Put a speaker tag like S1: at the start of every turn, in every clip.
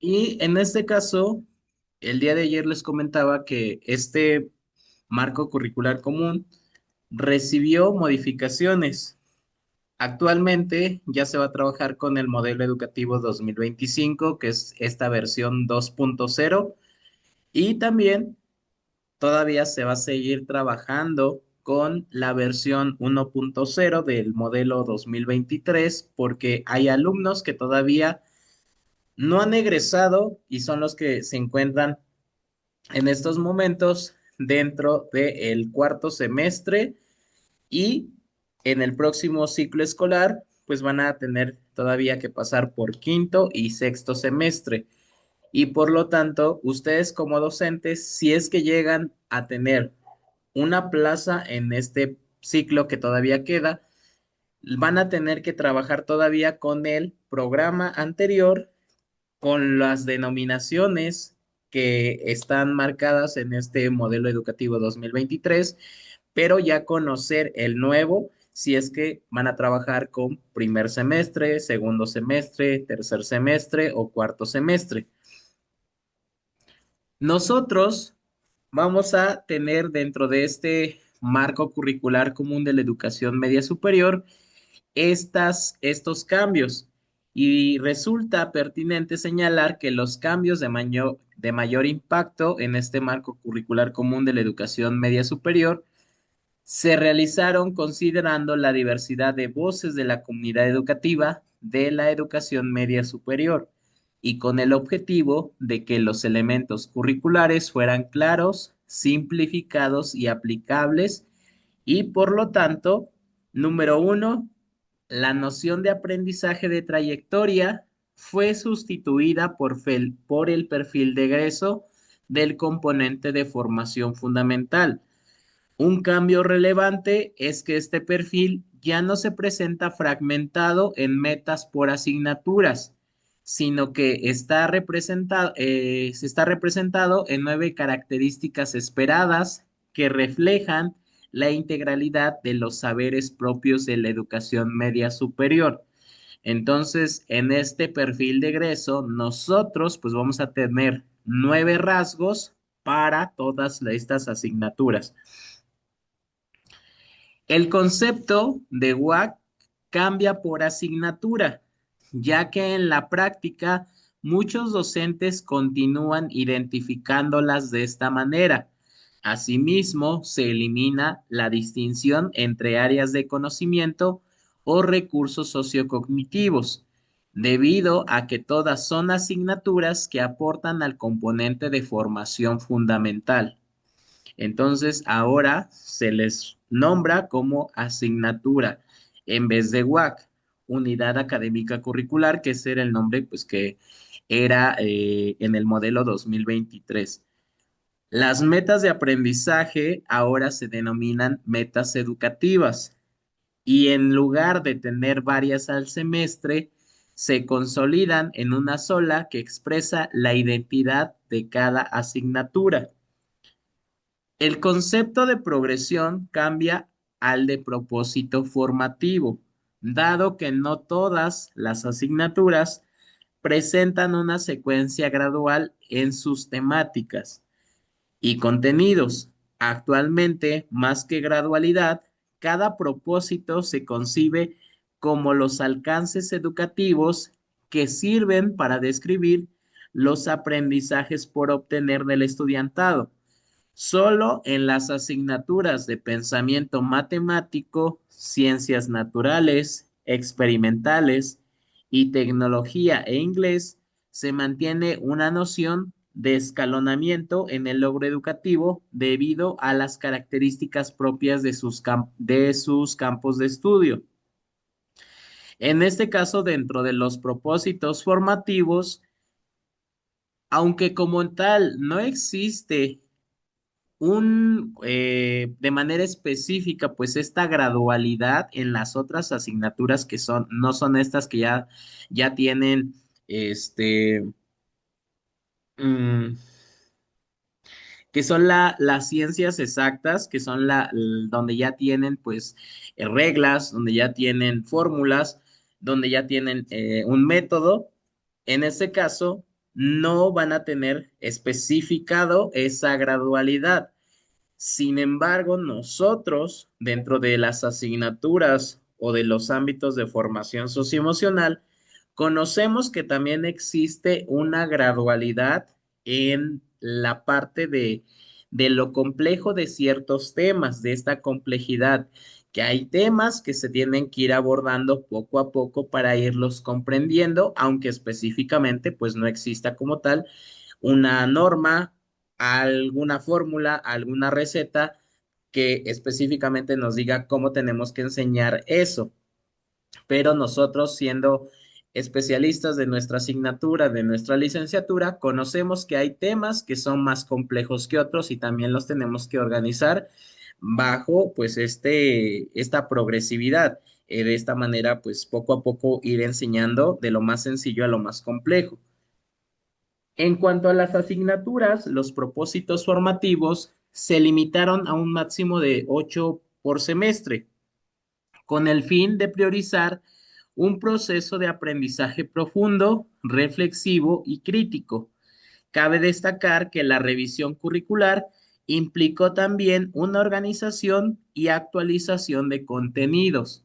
S1: Y en este caso, el día de ayer les comentaba que este marco curricular común recibió modificaciones. Actualmente ya se va a trabajar con el modelo educativo 2025, que es esta versión 2.0, y también todavía se va a seguir trabajando con la versión 1.0 del modelo 2023, porque hay alumnos que todavía no han egresado y son los que se encuentran en estos momentos dentro del cuarto semestre y en el próximo ciclo escolar, pues van a tener todavía que pasar por quinto y sexto semestre. Y por lo tanto, ustedes como docentes, si es que llegan a tener una plaza en este ciclo que todavía queda, van a tener que trabajar todavía con el programa anterior, con las denominaciones que están marcadas en este modelo educativo 2023, pero ya conocer el nuevo si es que van a trabajar con primer semestre, segundo semestre, tercer semestre o cuarto semestre. Nosotros vamos a tener dentro de este marco curricular común de la educación media superior estos cambios. Y resulta pertinente señalar que los cambios de mayor impacto en este marco curricular común de la educación media superior se realizaron considerando la diversidad de voces de la comunidad educativa de la educación media superior y con el objetivo de que los elementos curriculares fueran claros, simplificados y aplicables y por lo tanto, número uno, la noción de aprendizaje de trayectoria fue sustituida por el perfil de egreso del componente de formación fundamental. Un cambio relevante es que este perfil ya no se presenta fragmentado en metas por asignaturas, sino que se está representado en 9 características esperadas que reflejan la integralidad de los saberes propios de la educación media superior. Entonces, en este perfil de egreso, nosotros pues vamos a tener 9 rasgos para todas estas asignaturas. El concepto de WAC cambia por asignatura, ya que en la práctica muchos docentes continúan identificándolas de esta manera. Asimismo, se elimina la distinción entre áreas de conocimiento o recursos sociocognitivos, debido a que todas son asignaturas que aportan al componente de formación fundamental. Entonces, ahora se les nombra como asignatura en vez de WAC, Unidad Académica Curricular, que ese era el nombre pues, que era en el modelo 2023. Las metas de aprendizaje ahora se denominan metas educativas y en lugar de tener varias al semestre, se consolidan en una sola que expresa la identidad de cada asignatura. El concepto de progresión cambia al de propósito formativo, dado que no todas las asignaturas presentan una secuencia gradual en sus temáticas y contenidos. Actualmente, más que gradualidad, cada propósito se concibe como los alcances educativos que sirven para describir los aprendizajes por obtener del estudiantado. Solo en las asignaturas de pensamiento matemático, ciencias naturales, experimentales y tecnología e inglés se mantiene una noción de escalonamiento en el logro educativo debido a las características propias de sus campos de estudio. En este caso, dentro de los propósitos formativos, aunque como tal no existe de manera específica, pues esta gradualidad en las otras asignaturas que no son estas que ya tienen, este, mm, que son las ciencias exactas, que son donde ya tienen, pues, reglas, donde ya tienen fórmulas, donde ya tienen un método. En este caso, no van a tener especificado esa gradualidad. Sin embargo, nosotros, dentro de las asignaturas o de los ámbitos de formación socioemocional, conocemos que también existe una gradualidad en la parte de lo complejo de ciertos temas, de esta complejidad, que hay temas que se tienen que ir abordando poco a poco para irlos comprendiendo, aunque específicamente pues no exista como tal una norma, alguna fórmula, alguna receta que específicamente nos diga cómo tenemos que enseñar eso. Pero nosotros, siendo especialistas de nuestra asignatura, de nuestra licenciatura, conocemos que hay temas que son más complejos que otros y también los tenemos que organizar bajo pues esta progresividad. De esta manera, pues poco a poco ir enseñando de lo más sencillo a lo más complejo. En cuanto a las asignaturas, los propósitos formativos se limitaron a un máximo de 8 por semestre, con el fin de priorizar un proceso de aprendizaje profundo, reflexivo y crítico. Cabe destacar que la revisión curricular implicó también una organización y actualización de contenidos.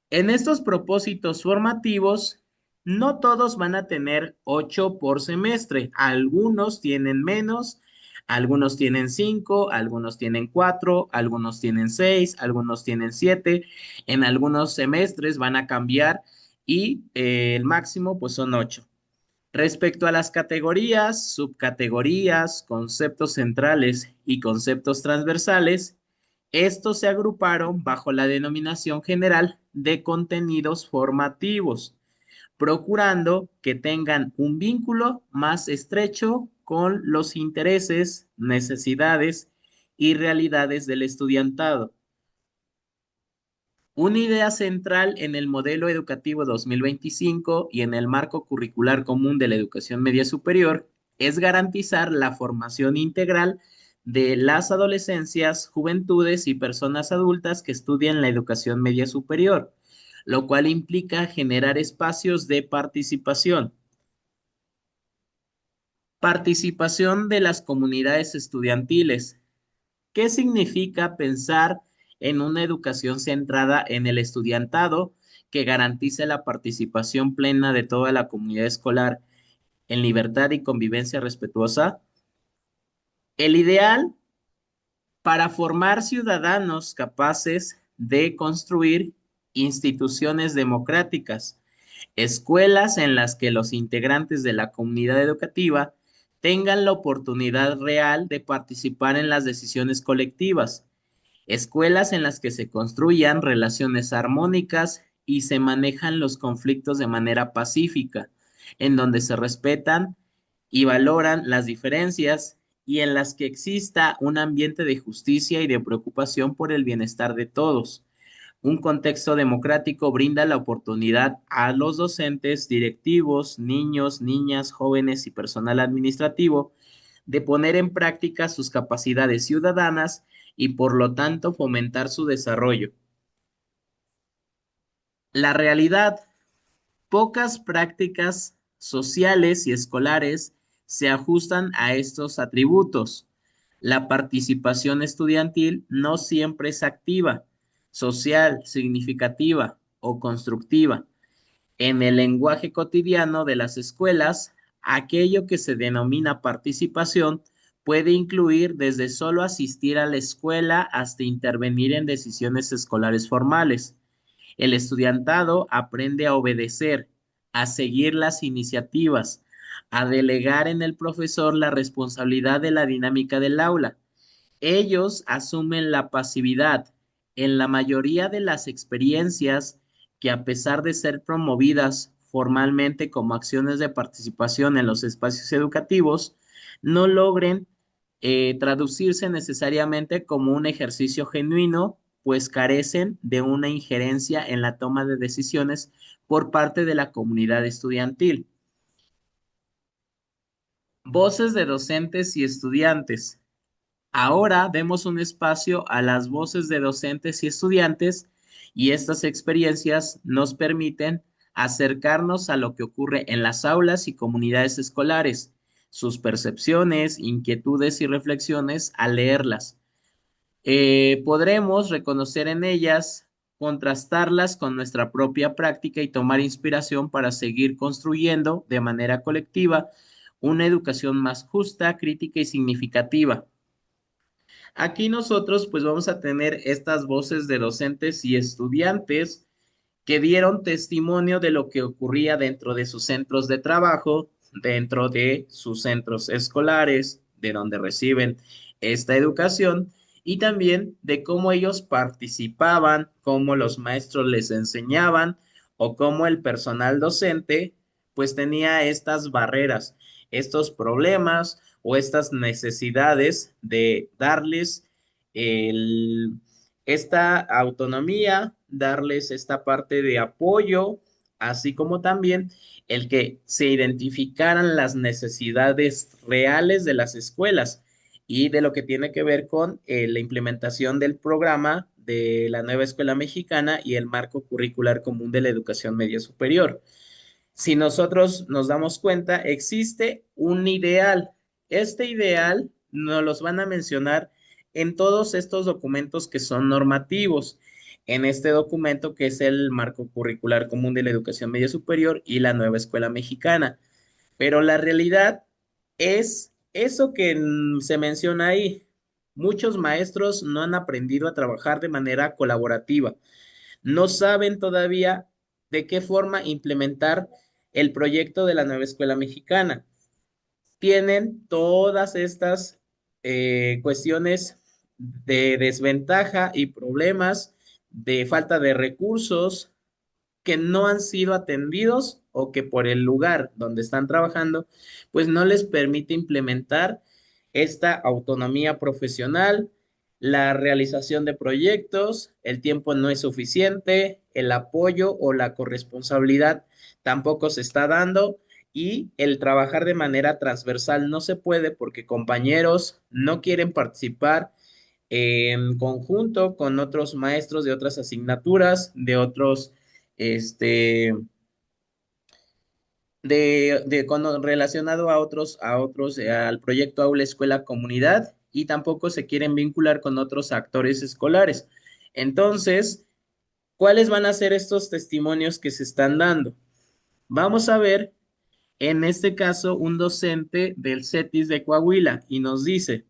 S1: En estos propósitos formativos, no todos van a tener 8 por semestre. Algunos tienen menos, algunos tienen 5, algunos tienen 4, algunos tienen 6, algunos tienen 7. En algunos semestres van a cambiar y el máximo pues son 8. Respecto a las categorías, subcategorías, conceptos centrales y conceptos transversales, estos se agruparon bajo la denominación general de contenidos formativos, procurando que tengan un vínculo más estrecho con los intereses, necesidades y realidades del estudiantado. Una idea central en el modelo educativo 2025 y en el marco curricular común de la educación media superior es garantizar la formación integral de las adolescencias, juventudes y personas adultas que estudian la educación media superior, lo cual implica generar espacios de participación. Participación de las comunidades estudiantiles. ¿Qué significa pensar en una educación centrada en el estudiantado que garantice la participación plena de toda la comunidad escolar en libertad y convivencia respetuosa? El ideal para formar ciudadanos capaces de construir instituciones democráticas, escuelas en las que los integrantes de la comunidad educativa tengan la oportunidad real de participar en las decisiones colectivas, escuelas en las que se construyan relaciones armónicas y se manejan los conflictos de manera pacífica, en donde se respetan y valoran las diferencias y en las que exista un ambiente de justicia y de preocupación por el bienestar de todos. Un contexto democrático brinda la oportunidad a los docentes, directivos, niños, niñas, jóvenes y personal administrativo de poner en práctica sus capacidades ciudadanas y por lo tanto fomentar su desarrollo. La realidad, pocas prácticas sociales y escolares se ajustan a estos atributos. La participación estudiantil no siempre es activa, social, significativa o constructiva. En el lenguaje cotidiano de las escuelas, aquello que se denomina participación puede incluir desde solo asistir a la escuela hasta intervenir en decisiones escolares formales. El estudiantado aprende a obedecer, a seguir las iniciativas, a delegar en el profesor la responsabilidad de la dinámica del aula. Ellos asumen la pasividad. En la mayoría de las experiencias que a pesar de ser promovidas formalmente como acciones de participación en los espacios educativos, no logren traducirse necesariamente como un ejercicio genuino, pues carecen de una injerencia en la toma de decisiones por parte de la comunidad estudiantil. Voces de docentes y estudiantes. Ahora demos un espacio a las voces de docentes y estudiantes y estas experiencias nos permiten acercarnos a lo que ocurre en las aulas y comunidades escolares, sus percepciones, inquietudes y reflexiones al leerlas. Podremos reconocer en ellas, contrastarlas con nuestra propia práctica y tomar inspiración para seguir construyendo de manera colectiva una educación más justa, crítica y significativa. Aquí nosotros pues vamos a tener estas voces de docentes y estudiantes que dieron testimonio de lo que ocurría dentro de sus centros de trabajo, dentro de sus centros escolares, de donde reciben esta educación, y también de cómo ellos participaban, cómo los maestros les enseñaban o cómo el personal docente pues tenía estas barreras, estos problemas o estas necesidades de darles el esta autonomía, darles esta parte de apoyo, así como también el que se identificaran las necesidades reales de las escuelas y de lo que tiene que ver con la implementación del programa de la nueva escuela mexicana y el marco curricular común de la educación media superior. Si nosotros nos damos cuenta, existe un ideal. Este ideal nos los van a mencionar en todos estos documentos que son normativos. En este documento que es el Marco Curricular Común de la Educación Media Superior y la Nueva Escuela Mexicana. Pero la realidad es eso que se menciona ahí. Muchos maestros no han aprendido a trabajar de manera colaborativa, no saben todavía de qué forma implementar el proyecto de la nueva escuela mexicana. Tienen todas estas cuestiones de desventaja y problemas de falta de recursos que no han sido atendidos o que por el lugar donde están trabajando, pues no les permite implementar esta autonomía profesional, la realización de proyectos, el tiempo no es suficiente, el apoyo o la corresponsabilidad tampoco se está dando y el trabajar de manera transversal no se puede porque compañeros no quieren participar en conjunto con otros maestros de otras asignaturas, de otros, este, relacionado al proyecto Aula Escuela Comunidad y tampoco se quieren vincular con otros actores escolares. Entonces, ¿cuáles van a ser estos testimonios que se están dando? Vamos a ver, en este caso, un docente del CETIS de Coahuila y nos dice,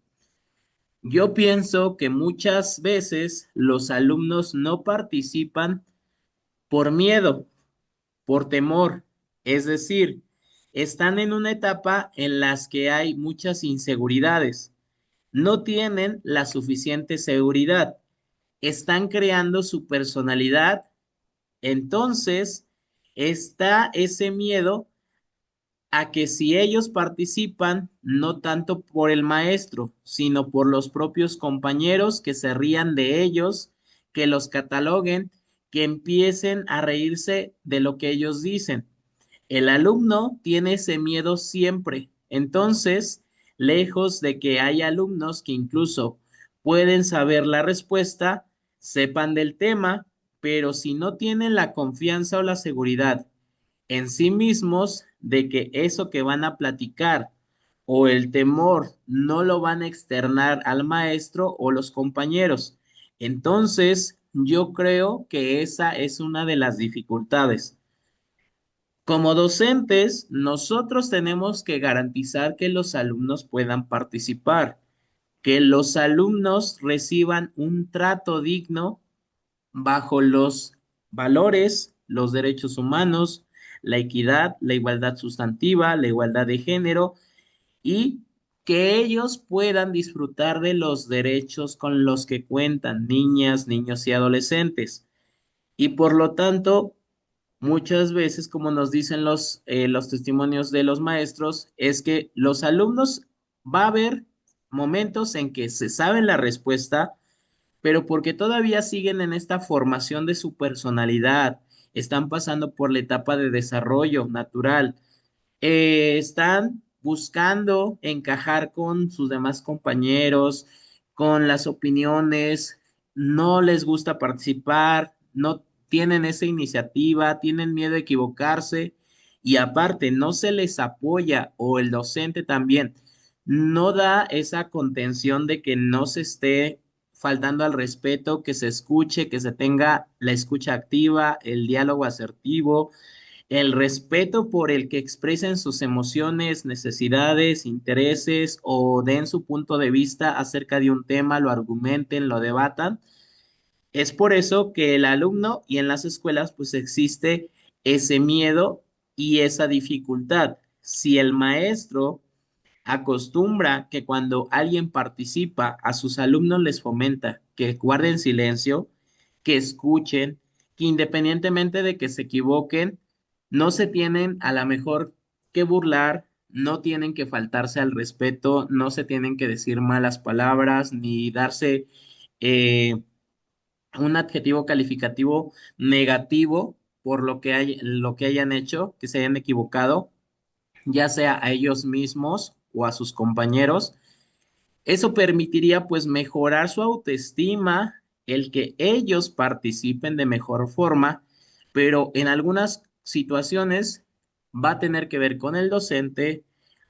S1: yo pienso que muchas veces los alumnos no participan por miedo, por temor, es decir, están en una etapa en las que hay muchas inseguridades, no tienen la suficiente seguridad, están creando su personalidad, entonces está ese miedo a que si ellos participan, no tanto por el maestro, sino por los propios compañeros que se rían de ellos, que los cataloguen, que empiecen a reírse de lo que ellos dicen. El alumno tiene ese miedo siempre. Entonces, lejos de que haya alumnos que incluso pueden saber la respuesta, sepan del tema, pero si no tienen la confianza o la seguridad en sí mismos de que eso que van a platicar o el temor no lo van a externar al maestro o los compañeros. Entonces, yo creo que esa es una de las dificultades. Como docentes, nosotros tenemos que garantizar que los alumnos puedan participar, que los alumnos reciban un trato digno bajo los valores, los derechos humanos, la equidad, la igualdad sustantiva, la igualdad de género y que ellos puedan disfrutar de los derechos con los que cuentan niñas, niños y adolescentes. Y por lo tanto, muchas veces, como nos dicen los testimonios de los maestros, es que los alumnos va a haber momentos en que se saben la respuesta, pero porque todavía siguen en esta formación de su personalidad, están pasando por la etapa de desarrollo natural, están buscando encajar con sus demás compañeros, con las opiniones, no les gusta participar, no tienen esa iniciativa, tienen miedo a equivocarse y aparte no se les apoya o el docente también no da esa contención de que no se esté faltando al respeto, que se escuche, que se tenga la escucha activa, el diálogo asertivo, el respeto por el que expresen sus emociones, necesidades, intereses o den su punto de vista acerca de un tema, lo argumenten, lo debatan. Es por eso que el alumno y en las escuelas pues existe ese miedo y esa dificultad. Si el maestro acostumbra que cuando alguien participa, a sus alumnos les fomenta que guarden silencio, que escuchen, que independientemente de que se equivoquen, no se tienen a lo mejor que burlar, no tienen que faltarse al respeto, no se tienen que decir malas palabras, ni darse un adjetivo calificativo negativo por lo que hayan hecho, que se hayan equivocado, ya sea a ellos mismos o a sus compañeros. Eso permitiría pues mejorar su autoestima, el que ellos participen de mejor forma, pero en algunas situaciones va a tener que ver con el docente,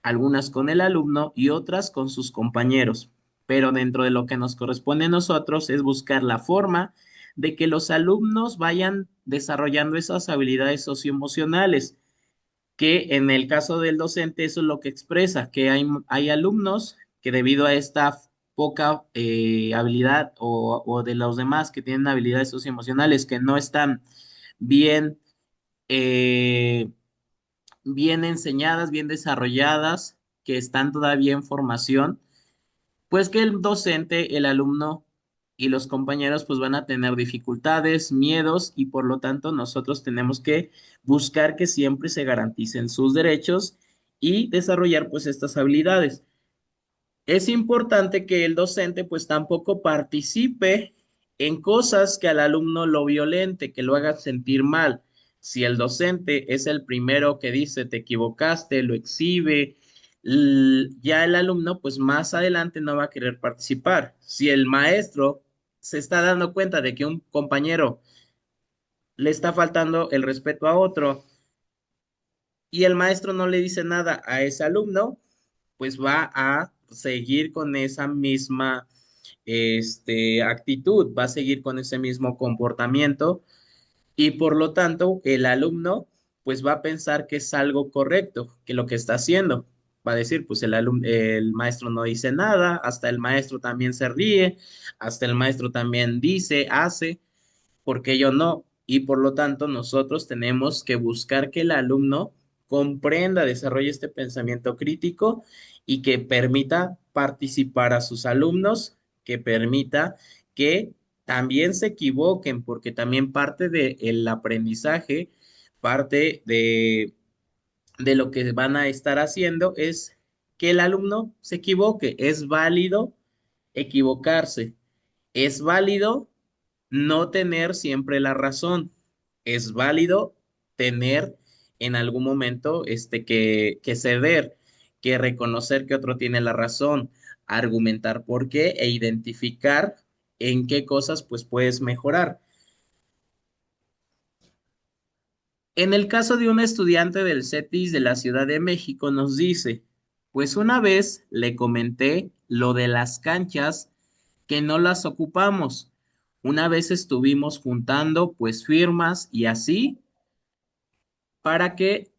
S1: algunas con el alumno y otras con sus compañeros. Pero dentro de lo que nos corresponde a nosotros es buscar la forma de que los alumnos vayan desarrollando esas habilidades socioemocionales que en el caso del docente eso es lo que expresa, que hay alumnos que debido a esta poca habilidad o de los demás que tienen habilidades socioemocionales que no están bien, eh, bien enseñadas, bien desarrolladas, que están todavía en formación, pues que el docente, el alumno y los compañeros pues van a tener dificultades, miedos y por lo tanto nosotros tenemos que buscar que siempre se garanticen sus derechos y desarrollar pues estas habilidades. Es importante que el docente pues tampoco participe en cosas que al alumno lo violente, que lo haga sentir mal. Si el docente es el primero que dice te equivocaste, lo exhibe, ya el alumno pues más adelante no va a querer participar. Si el maestro se está dando cuenta de que un compañero le está faltando el respeto a otro y el maestro no le dice nada a ese alumno, pues va a seguir con esa misma actitud, va a seguir con ese mismo comportamiento y por lo tanto el alumno pues va a pensar que es algo correcto, que lo que está haciendo. Va a decir, pues el maestro no dice nada, hasta el maestro también se ríe, hasta el maestro también dice, hace, porque yo no. Y por lo tanto, nosotros tenemos que buscar que el alumno comprenda, desarrolle este pensamiento crítico y que permita participar a sus alumnos, que permita que también se equivoquen, porque también parte del aprendizaje, parte de lo que van a estar haciendo es que el alumno se equivoque. Es válido equivocarse. Es válido no tener siempre la razón. Es válido tener en algún momento que ceder, que reconocer que otro tiene la razón, argumentar por qué e identificar en qué cosas pues puedes mejorar. En el caso de un estudiante del CETIS de la Ciudad de México nos dice, pues una vez le comenté lo de las canchas que no las ocupamos. Una vez estuvimos juntando pues firmas para que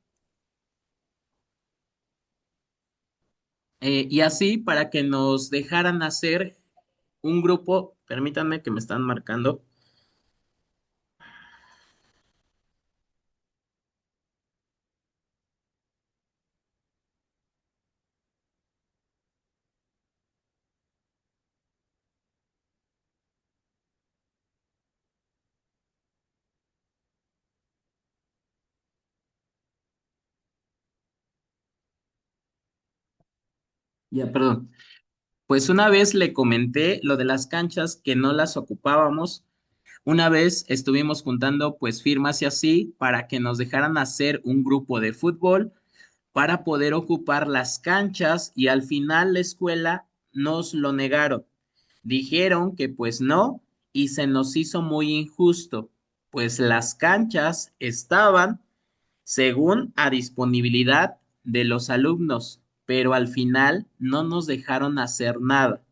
S1: y así para que nos dejaran hacer un grupo, permítanme que me están marcando. Ya, perdón. Pues una vez le comenté lo de las canchas que no las ocupábamos. Una vez estuvimos juntando pues firmas y así para que nos dejaran hacer un grupo de fútbol para poder ocupar las canchas y al final la escuela nos lo negaron. Dijeron que pues no y se nos hizo muy injusto. Pues las canchas estaban según a disponibilidad de los alumnos, pero al final no nos dejaron hacer nada.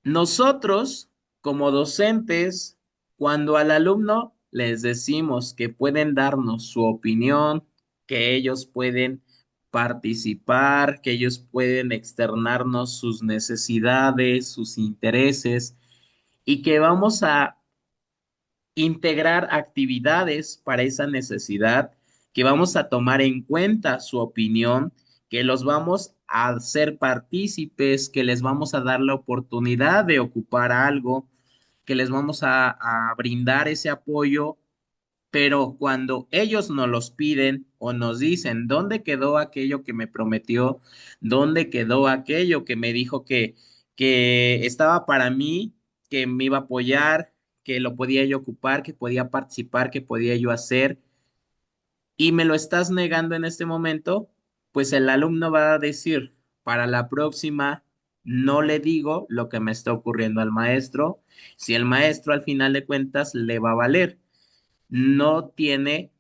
S1: Nosotros, como docentes, cuando al alumno les decimos que pueden darnos su opinión, que ellos pueden participar, que ellos pueden externarnos sus necesidades, sus intereses, y que vamos a integrar actividades para esa necesidad, que vamos a tomar en cuenta su opinión, que los vamos a hacer partícipes, que les vamos a dar la oportunidad de ocupar algo, que les vamos a brindar ese apoyo, pero cuando ellos nos los piden o nos dicen, ¿dónde quedó aquello que me prometió? ¿Dónde quedó aquello que me dijo que estaba para mí, que me iba a apoyar, que lo podía yo ocupar, que podía participar, que podía yo hacer? Y me lo estás negando en este momento, pues el alumno va a decir, para la próxima no le digo lo que me está ocurriendo al maestro, si el maestro al final de cuentas le va a valer, no tiene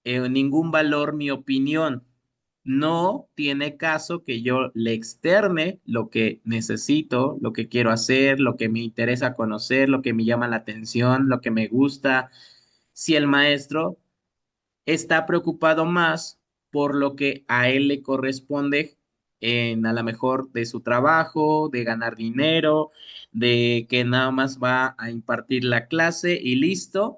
S1: ningún valor mi opinión. No tiene caso que yo le externe lo que necesito, lo que quiero hacer, lo que me interesa conocer, lo que me llama la atención, lo que me gusta. Si el maestro está preocupado más por lo que a él le corresponde en a lo mejor de su trabajo, de ganar dinero, de que nada más va a impartir la clase y listo,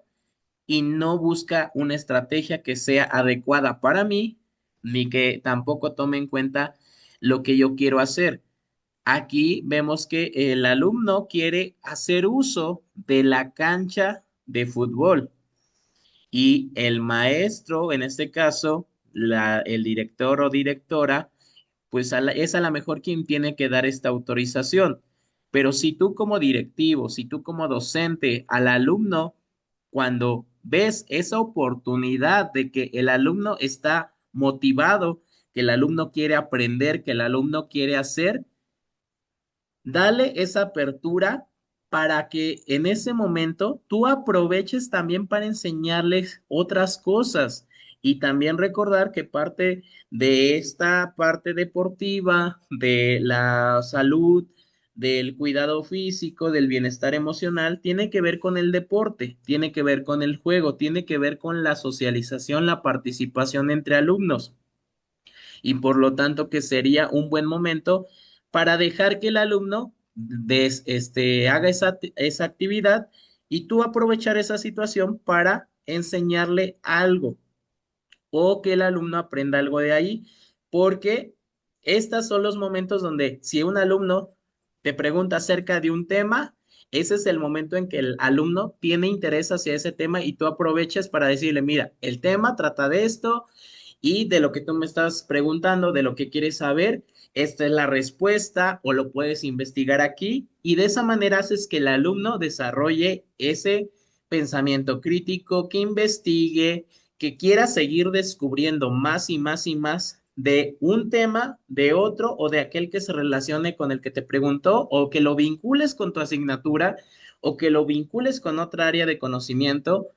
S1: y no busca una estrategia que sea adecuada para mí, ni que tampoco tome en cuenta lo que yo quiero hacer. Aquí vemos que el alumno quiere hacer uso de la cancha de fútbol y el maestro, en este caso, el director o directora, pues es a la mejor quien tiene que dar esta autorización. Pero si tú como directivo, si tú como docente al alumno, cuando ves esa oportunidad de que el alumno está motivado, que el alumno quiere aprender, que el alumno quiere hacer, dale esa apertura para que en ese momento tú aproveches también para enseñarles otras cosas y también recordar que parte de esta parte deportiva, de la salud, del cuidado físico, del bienestar emocional, tiene que ver con el deporte, tiene que ver con el juego, tiene que ver con la socialización, la participación entre alumnos y por lo tanto que sería un buen momento para dejar que el alumno haga esa actividad y tú aprovechar esa situación para enseñarle algo o que el alumno aprenda algo de ahí, porque estos son los momentos donde si un alumno te pregunta acerca de un tema, ese es el momento en que el alumno tiene interés hacia ese tema y tú aprovechas para decirle, mira, el tema trata de esto y de lo que tú me estás preguntando, de lo que quieres saber, esta es la respuesta o lo puedes investigar aquí y de esa manera haces que el alumno desarrolle ese pensamiento crítico, que investigue, que quiera seguir descubriendo más y más y más de un tema, de otro o de aquel que se relacione con el que te preguntó o que lo vincules con tu asignatura o que lo vincules con otra área de conocimiento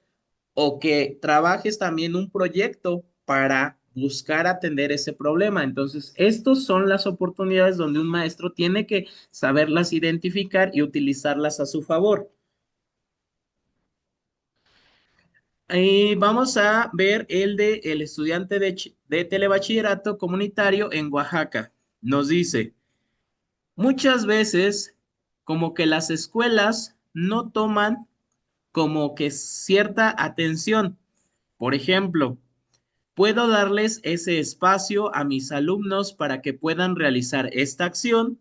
S1: o que trabajes también un proyecto para buscar atender ese problema. Entonces, estas son las oportunidades donde un maestro tiene que saberlas identificar y utilizarlas a su favor. Vamos a ver el de el estudiante de telebachillerato comunitario en Oaxaca. Nos dice, muchas veces como que las escuelas no toman como que cierta atención. Por ejemplo, puedo darles ese espacio a mis alumnos para que puedan realizar esta acción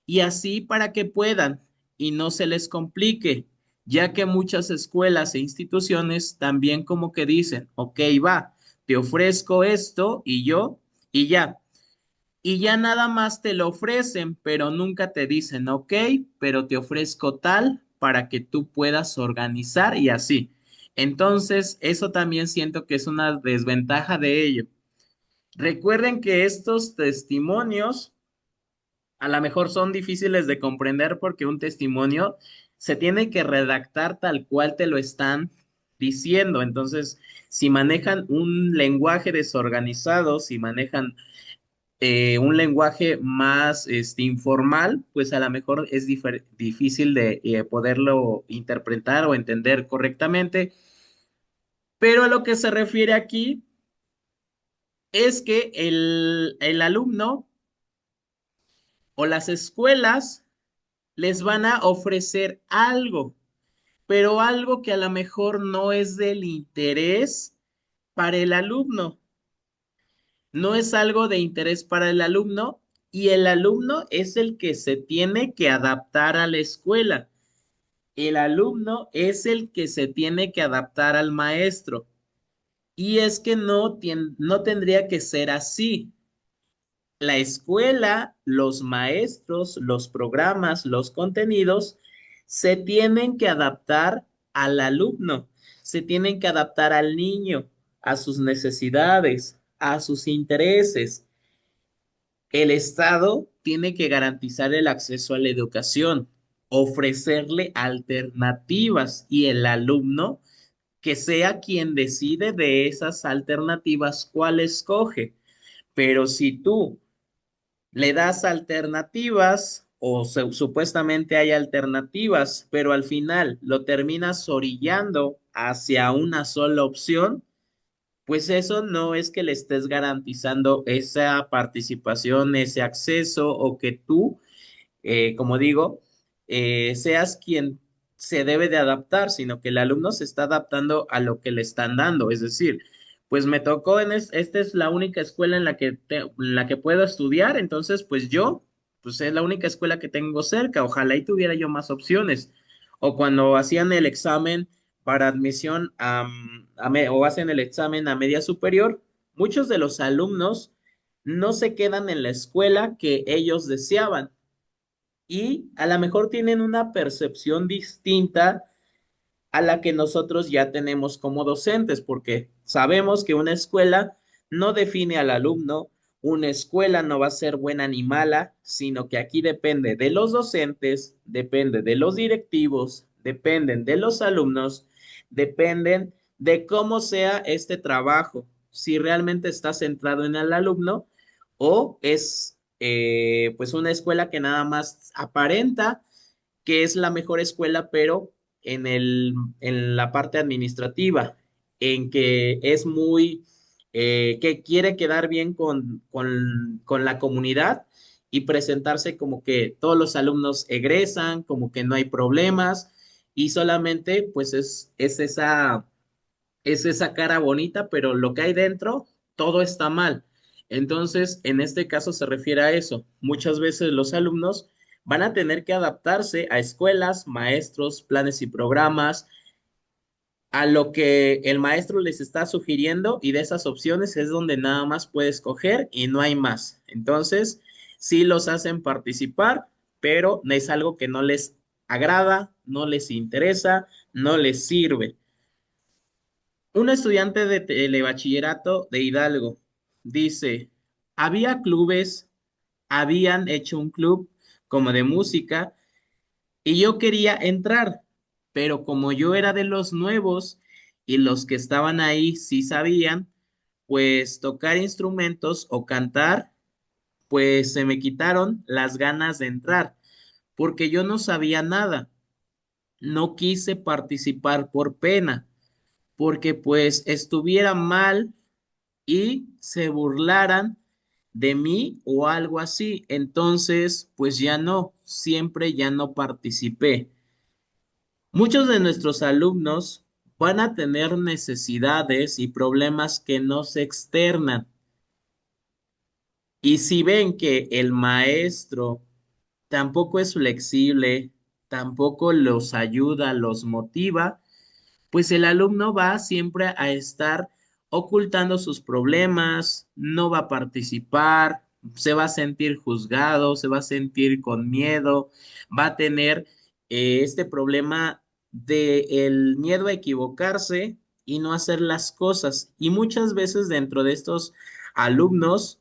S1: y así para que puedan y no se les complique, ya que muchas escuelas e instituciones también como que dicen, ok, va, te ofrezco esto y ya. Y ya nada más te lo ofrecen, pero nunca te dicen, ok, pero te ofrezco tal para que tú puedas organizar y así. Entonces, eso también siento que es una desventaja de ello. Recuerden que estos testimonios a lo mejor son difíciles de comprender porque un testimonio se tiene que redactar tal cual te lo están diciendo. Entonces, si manejan un lenguaje desorganizado, si manejan un lenguaje más informal, pues a lo mejor es difícil de poderlo interpretar o entender correctamente. Pero a lo que se refiere aquí es que el alumno o las escuelas les van a ofrecer algo, pero algo que a lo mejor no es del interés para el alumno. No es algo de interés para el alumno y el alumno es el que se tiene que adaptar a la escuela. El alumno es el que se tiene que adaptar al maestro. Y es que no tendría que ser así. La escuela, los maestros, los programas, los contenidos se tienen que adaptar al alumno, se tienen que adaptar al niño, a sus necesidades, a sus intereses. El Estado tiene que garantizar el acceso a la educación, ofrecerle alternativas y el alumno que sea quien decide de esas alternativas cuál escoge. Pero si tú le das alternativas o supuestamente hay alternativas, pero al final lo terminas orillando hacia una sola opción, pues eso no es que le estés garantizando esa participación, ese acceso o que tú, como digo, seas quien se debe de adaptar, sino que el alumno se está adaptando a lo que le están dando. Es decir, pues me tocó esta es la única escuela en la que, en la que puedo estudiar, entonces pues yo, pues es la única escuela que tengo cerca, ojalá y tuviera yo más opciones. O cuando hacían el examen para admisión o hacen el examen a media superior, muchos de los alumnos no se quedan en la escuela que ellos deseaban y a lo mejor tienen una percepción distinta a la que nosotros ya tenemos como docentes, porque sabemos que una escuela no define al alumno, una escuela no va a ser buena ni mala, sino que aquí depende de los docentes, depende de los directivos, dependen de los alumnos, dependen de cómo sea este trabajo, si realmente está centrado en el alumno o es pues una escuela que nada más aparenta que es la mejor escuela, pero en la parte administrativa, en que es muy, que quiere quedar bien con la comunidad y presentarse como que todos los alumnos egresan, como que no hay problemas y solamente pues es esa cara bonita, pero lo que hay dentro, todo está mal. Entonces, en este caso se refiere a eso. Muchas veces los alumnos van a tener que adaptarse a escuelas, maestros, planes y programas, a lo que el maestro les está sugiriendo y de esas opciones es donde nada más puede escoger y no hay más. Entonces, sí los hacen participar, pero es algo que no les agrada, no les interesa, no les sirve. Un estudiante de telebachillerato de Hidalgo dice, había clubes, habían hecho un club como de música y yo quería entrar, pero como yo era de los nuevos y los que estaban ahí sí sabían, pues tocar instrumentos o cantar, pues se me quitaron las ganas de entrar, porque yo no sabía nada, no quise participar por pena porque pues estuviera mal y se burlaran de mí o algo así. Entonces, pues ya no, siempre ya no participé. Muchos de nuestros alumnos van a tener necesidades y problemas que no se externan. Y si ven que el maestro tampoco es flexible, tampoco los ayuda, los motiva, pues el alumno va siempre a estar ocultando sus problemas, no va a participar, se va a sentir juzgado, se va a sentir con miedo, va a tener este problema de el miedo a equivocarse y no hacer las cosas. Y muchas veces dentro de estos alumnos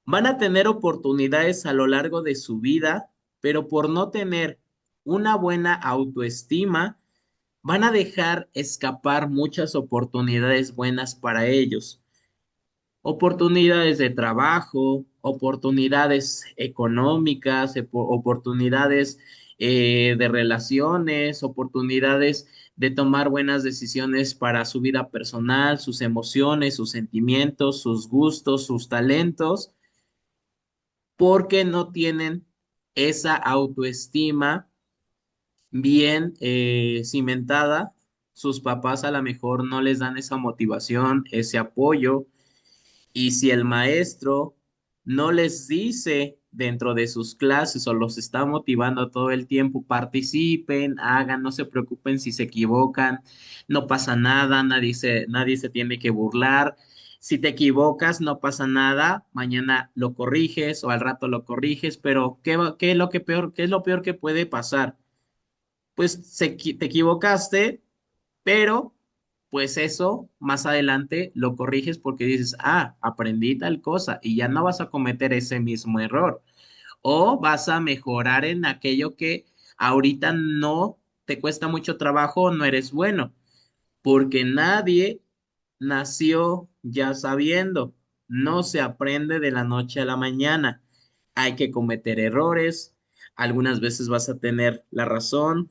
S1: van a tener oportunidades a lo largo de su vida, pero por no tener una buena autoestima, van a dejar escapar muchas oportunidades buenas para ellos. Oportunidades de trabajo, oportunidades económicas, oportunidades de relaciones, oportunidades de tomar buenas decisiones para su vida personal, sus emociones, sus sentimientos, sus gustos, sus talentos, porque no tienen esa autoestima bien cimentada. Sus papás a lo mejor no les dan esa motivación, ese apoyo, y si el maestro no les dice dentro de sus clases o los está motivando todo el tiempo, participen, hagan, no se preocupen si se equivocan, no pasa nada, nadie se tiene que burlar. Si te equivocas, no pasa nada, mañana lo corriges o al rato lo corriges, pero ¿qué es lo que peor, qué es lo peor que puede pasar? Pues te equivocaste, pero pues eso más adelante lo corriges porque dices, ah, aprendí tal cosa y ya no vas a cometer ese mismo error. O vas a mejorar en aquello que ahorita no te cuesta mucho trabajo, no eres bueno, porque nadie nació ya sabiendo, no se aprende de la noche a la mañana. Hay que cometer errores, algunas veces vas a tener la razón,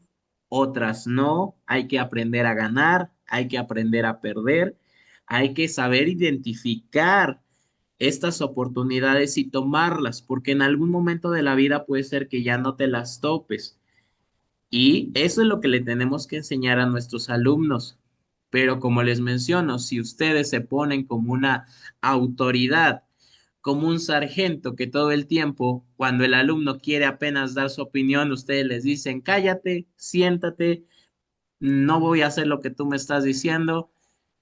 S1: otras no. Hay que aprender a ganar, hay que aprender a perder, hay que saber identificar estas oportunidades y tomarlas, porque en algún momento de la vida puede ser que ya no te las topes. Y eso es lo que le tenemos que enseñar a nuestros alumnos. Pero como les menciono, si ustedes se ponen como una autoridad, como un sargento que todo el tiempo, cuando el alumno quiere apenas dar su opinión, ustedes les dicen, cállate, siéntate, no voy a hacer lo que tú me estás diciendo,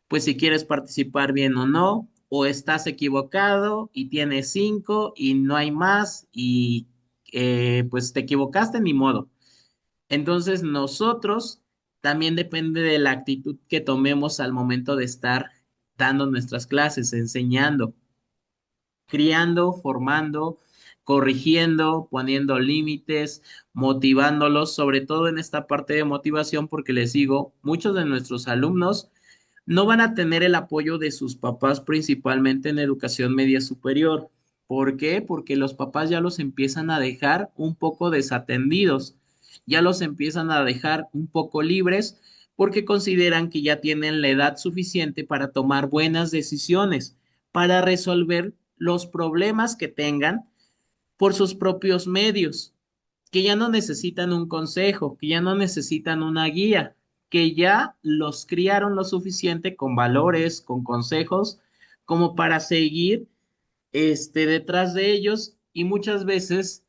S1: pues si quieres participar bien o no, o estás equivocado y tienes cinco y no hay más y pues te equivocaste, ni modo. Entonces, nosotros también depende de la actitud que tomemos al momento de estar dando nuestras clases, enseñando, criando, formando, corrigiendo, poniendo límites, motivándolos, sobre todo en esta parte de motivación, porque les digo, muchos de nuestros alumnos no van a tener el apoyo de sus papás, principalmente en educación media superior. ¿Por qué? Porque los papás ya los empiezan a dejar un poco desatendidos, ya los empiezan a dejar un poco libres porque consideran que ya tienen la edad suficiente para tomar buenas decisiones, para resolver los problemas que tengan por sus propios medios, que ya no necesitan un consejo, que ya no necesitan una guía, que ya los criaron lo suficiente con valores, con consejos, como para seguir detrás de ellos, y muchas veces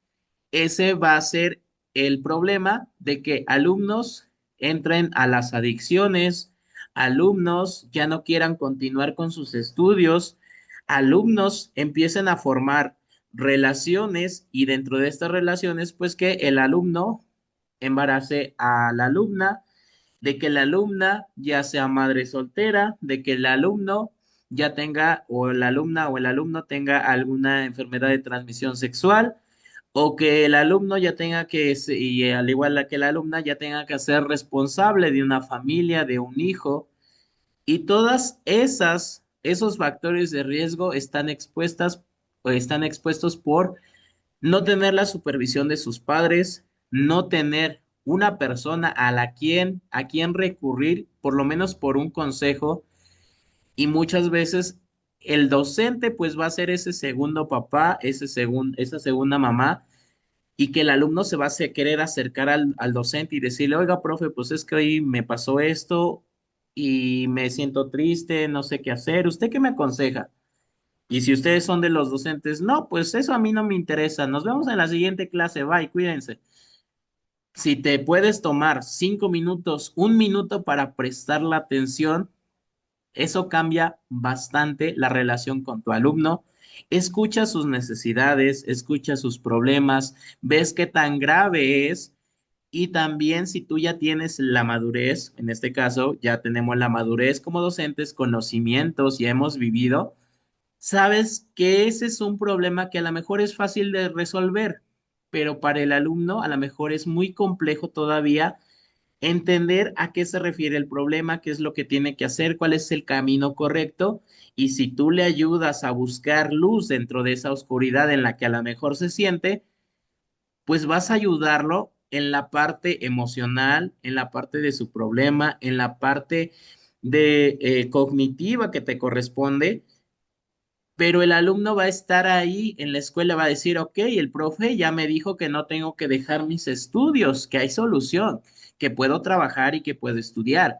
S1: ese va a ser el problema de que alumnos entren a las adicciones, alumnos ya no quieran continuar con sus estudios, alumnos empiecen a formar relaciones y dentro de estas relaciones, pues que el alumno embarace a la alumna, de que la alumna ya sea madre soltera, de que el alumno ya tenga o la alumna o el alumno tenga alguna enfermedad de transmisión sexual o que el alumno ya tenga y al igual que la alumna, ya tenga que ser responsable de una familia, de un hijo, y todas esos factores de riesgo están expuestas o están expuestos por no tener la supervisión de sus padres, no tener una persona a quien recurrir, por lo menos por un consejo, y muchas veces el docente pues va a ser ese segundo papá, esa segunda mamá, y que el alumno se va a querer acercar al docente y decirle, oiga, profe, pues es que hoy me pasó esto y me siento triste, no sé qué hacer, ¿usted qué me aconseja? Y si ustedes son de los docentes, no, pues eso a mí no me interesa, nos vemos en la siguiente clase, bye, cuídense. Si te puedes tomar 5 minutos, un minuto para prestar la atención, eso cambia bastante la relación con tu alumno. Escucha sus necesidades, escucha sus problemas, ves qué tan grave es y también si tú ya tienes la madurez, en este caso ya tenemos la madurez como docentes, conocimientos, ya hemos vivido, sabes que ese es un problema que a lo mejor es fácil de resolver, pero para el alumno a lo mejor es muy complejo todavía entender a qué se refiere el problema, qué es lo que tiene que hacer, cuál es el camino correcto, y si tú le ayudas a buscar luz dentro de esa oscuridad en la que a lo mejor se siente, pues vas a ayudarlo en la parte emocional, en la parte de su problema, en la parte de cognitiva que te corresponde, pero el alumno va a estar ahí en la escuela, va a decir, ok, el profe ya me dijo que no tengo que dejar mis estudios, que hay solución, que puedo trabajar y que puedo estudiar,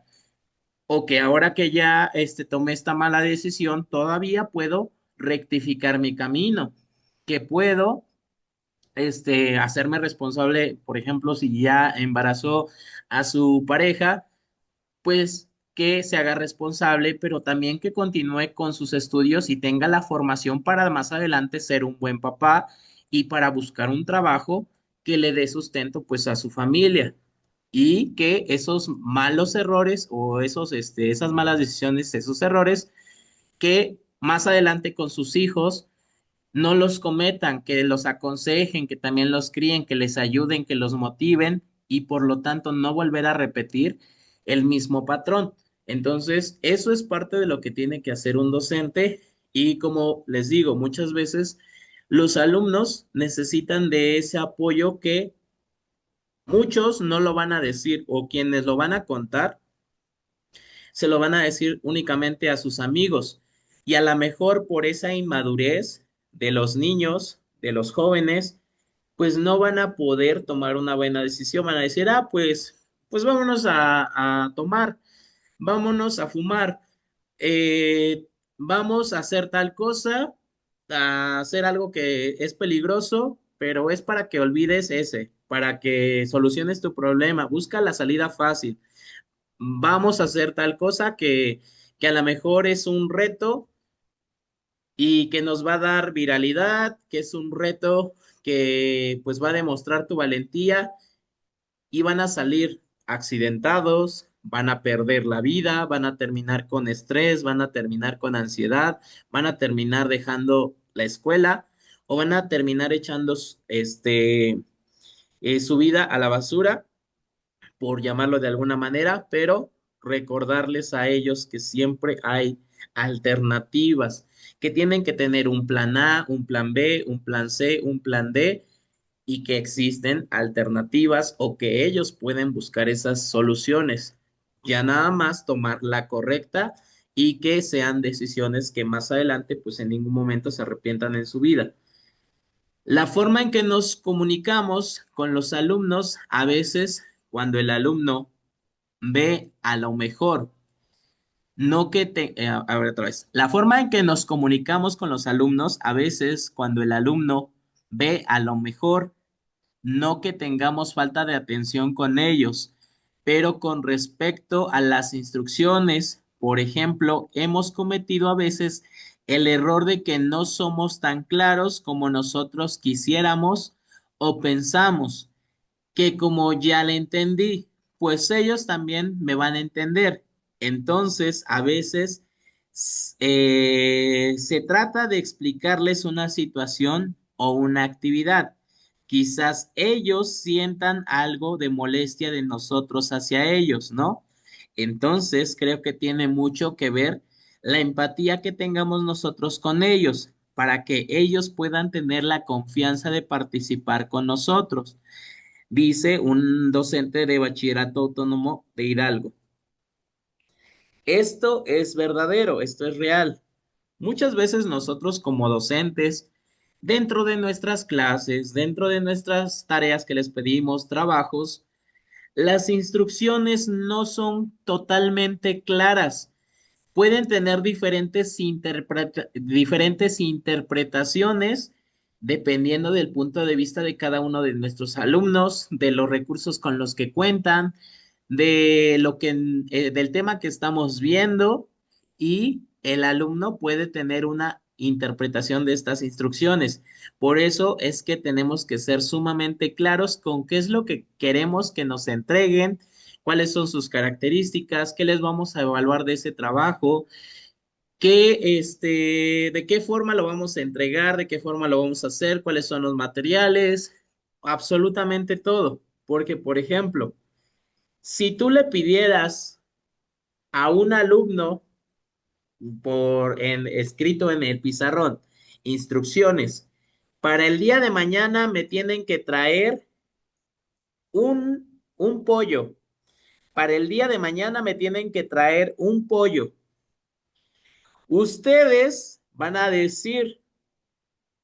S1: o que ahora que ya tomé esta mala decisión, todavía puedo rectificar mi camino, que puedo hacerme responsable, por ejemplo, si ya embarazó a su pareja, pues que se haga responsable, pero también que continúe con sus estudios y tenga la formación para más adelante ser un buen papá y para buscar un trabajo que le dé sustento pues a su familia y que esos malos errores o esas malas decisiones, esos errores, que más adelante con sus hijos no los cometan, que los aconsejen, que también los críen, que les ayuden, que los motiven y por lo tanto no volver a repetir el mismo patrón. Entonces, eso es parte de lo que tiene que hacer un docente y como les digo, muchas veces los alumnos necesitan de ese apoyo que muchos no lo van a decir o quienes lo van a contar se lo van a decir únicamente a sus amigos. Y a lo mejor por esa inmadurez de los niños, de los jóvenes, pues no van a poder tomar una buena decisión. Van a decir, ah, pues vámonos a tomar, vámonos a fumar, vamos a hacer tal cosa, a hacer algo que es peligroso, pero es para que olvides ese, para que soluciones tu problema. Busca la salida fácil, vamos a hacer tal cosa que a lo mejor es un reto y que nos va a dar viralidad, que es un reto que pues va a demostrar tu valentía y van a salir accidentados, van a perder la vida, van a terminar con estrés, van a terminar con ansiedad, van a terminar dejando la escuela o van a terminar echando su vida a la basura por llamarlo de alguna manera, pero recordarles a ellos que siempre hay alternativas, que tienen que tener un plan A, un plan B, un plan C, un plan D y que existen alternativas o que ellos pueden buscar esas soluciones. Ya nada más tomar la correcta y que sean decisiones que más adelante pues en ningún momento se arrepientan en su vida. La forma en que nos comunicamos con los alumnos, a veces cuando el alumno ve a lo mejor, no que te, a ver otra vez, la forma en que nos comunicamos con los alumnos, a veces cuando el alumno ve a lo mejor, no que tengamos falta de atención con ellos, pero con respecto a las instrucciones, por ejemplo, hemos cometido a veces el error de que no somos tan claros como nosotros quisiéramos o pensamos que como ya le entendí, pues ellos también me van a entender. Entonces, a veces se trata de explicarles una situación o una actividad. Quizás ellos sientan algo de molestia de nosotros hacia ellos, ¿no? Entonces, creo que tiene mucho que ver la empatía que tengamos nosotros con ellos para que ellos puedan tener la confianza de participar con nosotros, dice un docente de bachillerato autónomo de Hidalgo. Esto es verdadero, esto es real. Muchas veces nosotros como docentes, dentro de nuestras clases, dentro de nuestras tareas que les pedimos, trabajos, las instrucciones no son totalmente claras. Pueden tener diferentes interpretaciones dependiendo del punto de vista de cada uno de nuestros alumnos, de los recursos con los que cuentan, del tema que estamos viendo y el alumno puede tener una interpretación de estas instrucciones. Por eso es que tenemos que ser sumamente claros con qué es lo que queremos que nos entreguen, cuáles son sus características, qué les vamos a evaluar de ese trabajo, de qué forma lo vamos a entregar, de qué forma lo vamos a hacer, cuáles son los materiales. absolutamente todo. Porque, por ejemplo, si tú le pidieras a un alumno escrito en el pizarrón instrucciones, para el día de mañana me tienen que traer un pollo. Para el día de mañana me tienen que traer un pollo. Ustedes van a decir,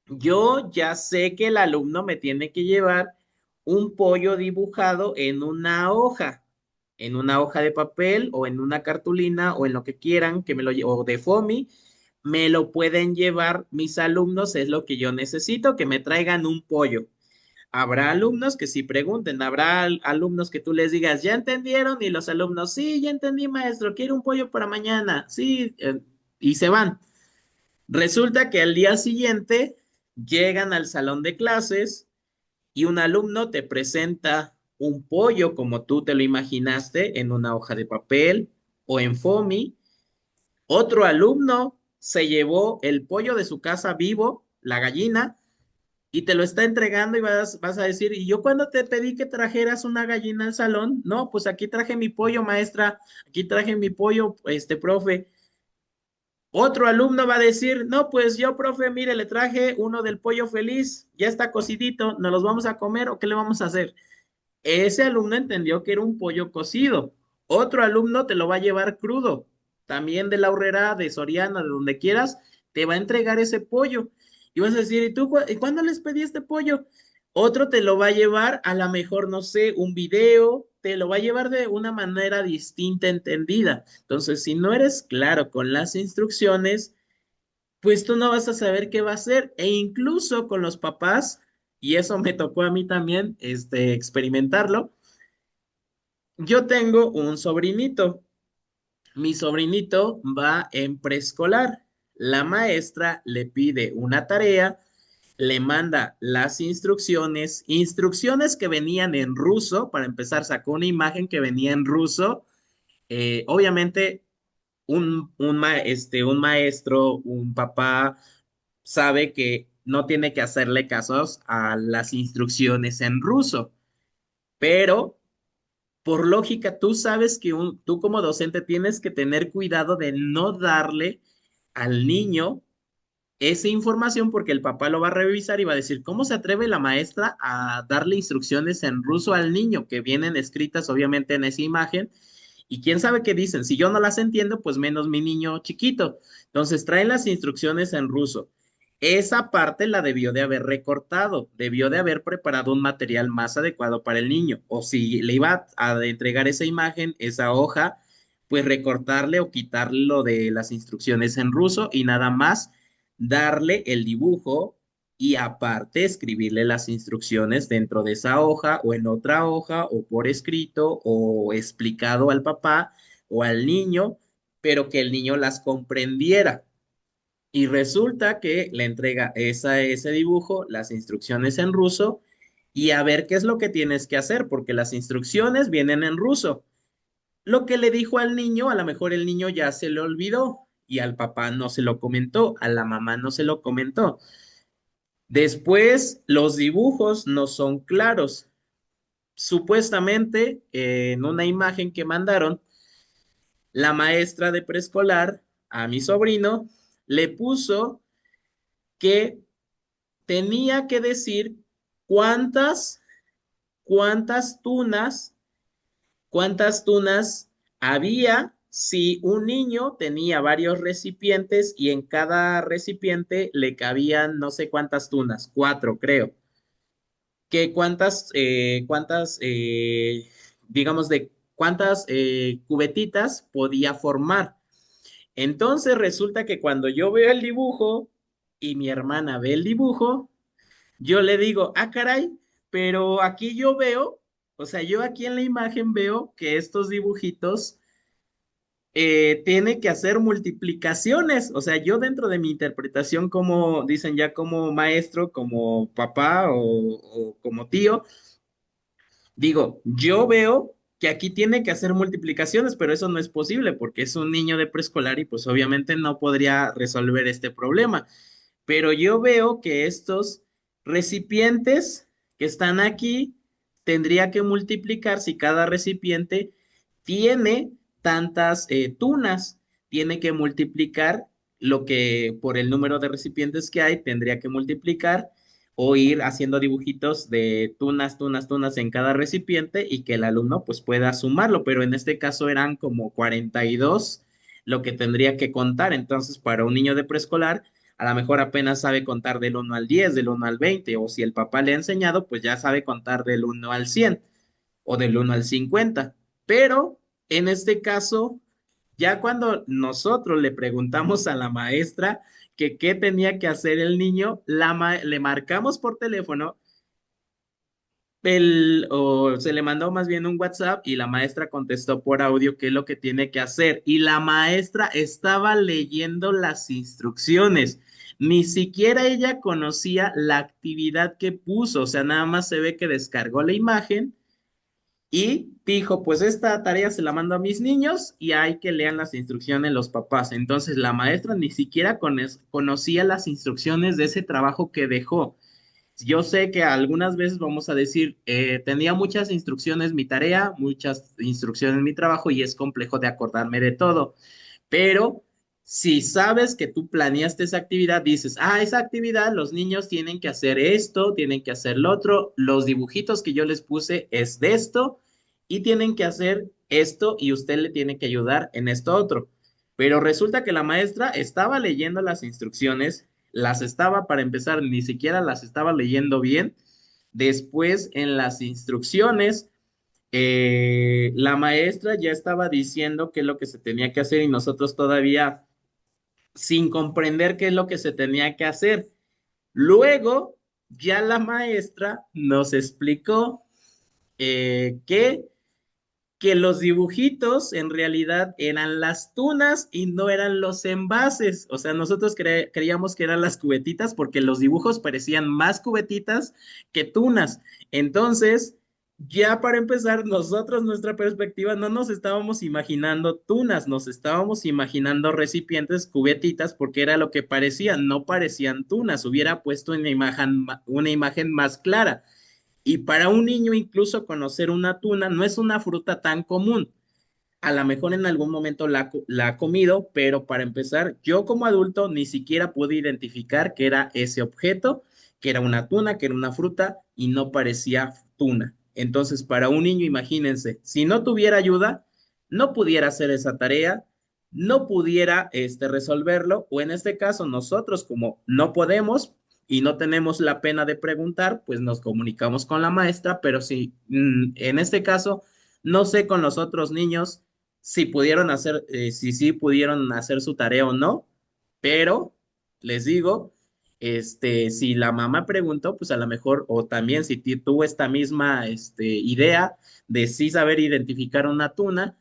S1: yo ya sé que el alumno me tiene que llevar un pollo dibujado en una hoja de papel o en una cartulina o en lo que quieran que o de foamy, me lo pueden llevar mis alumnos, es lo que yo necesito, que me traigan un pollo. Habrá alumnos que sí pregunten, habrá alumnos que tú les digas, ¿ya entendieron? Y los alumnos, sí, ya entendí, maestro, quiero un pollo para mañana, sí, y se van. Resulta que al día siguiente llegan al salón de clases y un alumno te presenta un pollo como tú te lo imaginaste en una hoja de papel o en foamy. Otro alumno se llevó el pollo de su casa vivo, la gallina, y te lo está entregando y vas a decir, ¿y yo cuando te pedí que trajeras una gallina al salón? No, pues aquí traje mi pollo, maestra, aquí traje mi pollo, profe. Otro alumno va a decir, no, pues yo, profe, mire, le traje uno del pollo feliz, ya está cocidito, ¿nos los vamos a comer o qué le vamos a hacer? Ese alumno entendió que era un pollo cocido. Otro alumno te lo va a llevar crudo, también de la Aurrera, de Soriana, de donde quieras, te va a entregar ese pollo. Y vas a decir, ¿y tú y cuándo les pedí este pollo? Otro te lo va a llevar, a lo mejor, no sé, un video, te lo va a llevar de una manera distinta, entendida. Entonces, si no eres claro con las instrucciones, pues tú no vas a saber qué va a hacer. E incluso con los papás, y eso me tocó a mí también, experimentarlo. Yo tengo un sobrinito. Mi sobrinito va en preescolar. La maestra le pide una tarea, le manda las instrucciones que venían en ruso. Para empezar, sacó una imagen que venía en ruso. Obviamente, un maestro, un papá, sabe que no tiene que hacerle casos a las instrucciones en ruso, pero por lógica, tú sabes que tú como docente tienes que tener cuidado de no darle al niño esa información porque el papá lo va a revisar y va a decir, ¿cómo se atreve la maestra a darle instrucciones en ruso al niño que vienen escritas obviamente en esa imagen? Y quién sabe qué dicen. Si yo no las entiendo, pues menos mi niño chiquito. Entonces traen las instrucciones en ruso. Esa parte la debió de haber recortado, debió de haber preparado un material más adecuado para el niño. O si le iba a entregar esa imagen, esa hoja, pues recortarle o quitarle lo de las instrucciones en ruso y nada más darle el dibujo y aparte escribirle las instrucciones dentro de esa hoja o en otra hoja o por escrito o explicado al papá o al niño, pero que el niño las comprendiera. Y resulta que le entrega ese dibujo, las instrucciones en ruso y a ver qué es lo que tienes que hacer, porque las instrucciones vienen en ruso. Lo que le dijo al niño, a lo mejor el niño ya se le olvidó y al papá no se lo comentó, a la mamá no se lo comentó. Después, los dibujos no son claros. Supuestamente, en una imagen que mandaron, la maestra de preescolar a mi sobrino le puso que tenía que decir cuántas, cuántas tunas, cuántas tunas había si un niño tenía varios recipientes y en cada recipiente le cabían no sé cuántas tunas, cuatro creo. Que digamos, de cuántas cubetitas podía formar. Entonces resulta que cuando yo veo el dibujo y mi hermana ve el dibujo, yo le digo, ah, caray, pero aquí yo veo, o sea, yo aquí en la imagen veo que estos dibujitos tiene que hacer multiplicaciones. O sea, yo dentro de mi interpretación como dicen ya como maestro, como papá o como tío, digo, yo veo que aquí tiene que hacer multiplicaciones, pero eso no es posible porque es un niño de preescolar y pues obviamente no podría resolver este problema. Pero yo veo que estos recipientes que están aquí, tendría que multiplicar si cada recipiente tiene tantas tunas, tiene que multiplicar lo que por el número de recipientes que hay, tendría que multiplicar o ir haciendo dibujitos de tunas, tunas, tunas en cada recipiente y que el alumno pues pueda sumarlo, pero en este caso eran como 42 lo que tendría que contar. Entonces, para un niño de preescolar, a lo mejor apenas sabe contar del 1 al 10, del 1 al 20, o si el papá le ha enseñado, pues ya sabe contar del 1 al 100 o del 1 al 50. Pero en este caso, ya cuando nosotros le preguntamos a la maestra que qué tenía que hacer el niño, le marcamos por teléfono o se le mandó más bien un WhatsApp y la maestra contestó por audio qué es lo que tiene que hacer. Y la maestra estaba leyendo las instrucciones. Ni siquiera ella conocía la actividad que puso, o sea, nada más se ve que descargó la imagen y dijo, pues esta tarea se la mando a mis niños y hay que lean las instrucciones los papás. Entonces la maestra ni siquiera conocía las instrucciones de ese trabajo que dejó. Yo sé que algunas veces vamos a decir, tenía muchas instrucciones mi tarea, muchas instrucciones mi trabajo y es complejo de acordarme de todo, pero si sabes que tú planeaste esa actividad, dices, esa actividad los niños tienen que hacer esto, tienen que hacer lo otro, los dibujitos que yo les puse es de esto y tienen que hacer esto y usted le tiene que ayudar en esto otro. Pero resulta que la maestra estaba leyendo las instrucciones, las estaba, para empezar, ni siquiera las estaba leyendo bien. Después, en las instrucciones, la maestra ya estaba diciendo qué es lo que se tenía que hacer y nosotros todavía sin comprender qué es lo que se tenía que hacer. Luego, ya la maestra nos explicó que los dibujitos en realidad eran las tunas y no eran los envases. O sea, nosotros creíamos que eran las cubetitas porque los dibujos parecían más cubetitas que tunas. Entonces, ya para empezar, nosotros, nuestra perspectiva, no nos estábamos imaginando tunas, nos estábamos imaginando recipientes, cubetitas, porque era lo que parecían, no parecían tunas. Hubiera puesto una imagen más clara. Y para un niño incluso conocer una tuna no es una fruta tan común. A lo mejor en algún momento la ha comido, pero para empezar, yo como adulto ni siquiera pude identificar que era ese objeto, que era una tuna, que era una fruta y no parecía tuna. Entonces, para un niño, imagínense, si no tuviera ayuda, no pudiera hacer esa tarea, no pudiera resolverlo, o en este caso, nosotros como no podemos y no tenemos la pena de preguntar, pues nos comunicamos con la maestra, pero si en este caso, no sé con los otros niños si pudieron hacer, si sí pudieron hacer su tarea o no, pero les digo, si la mamá preguntó, pues a lo mejor, o también si tuvo esta misma, idea de sí saber identificar una tuna,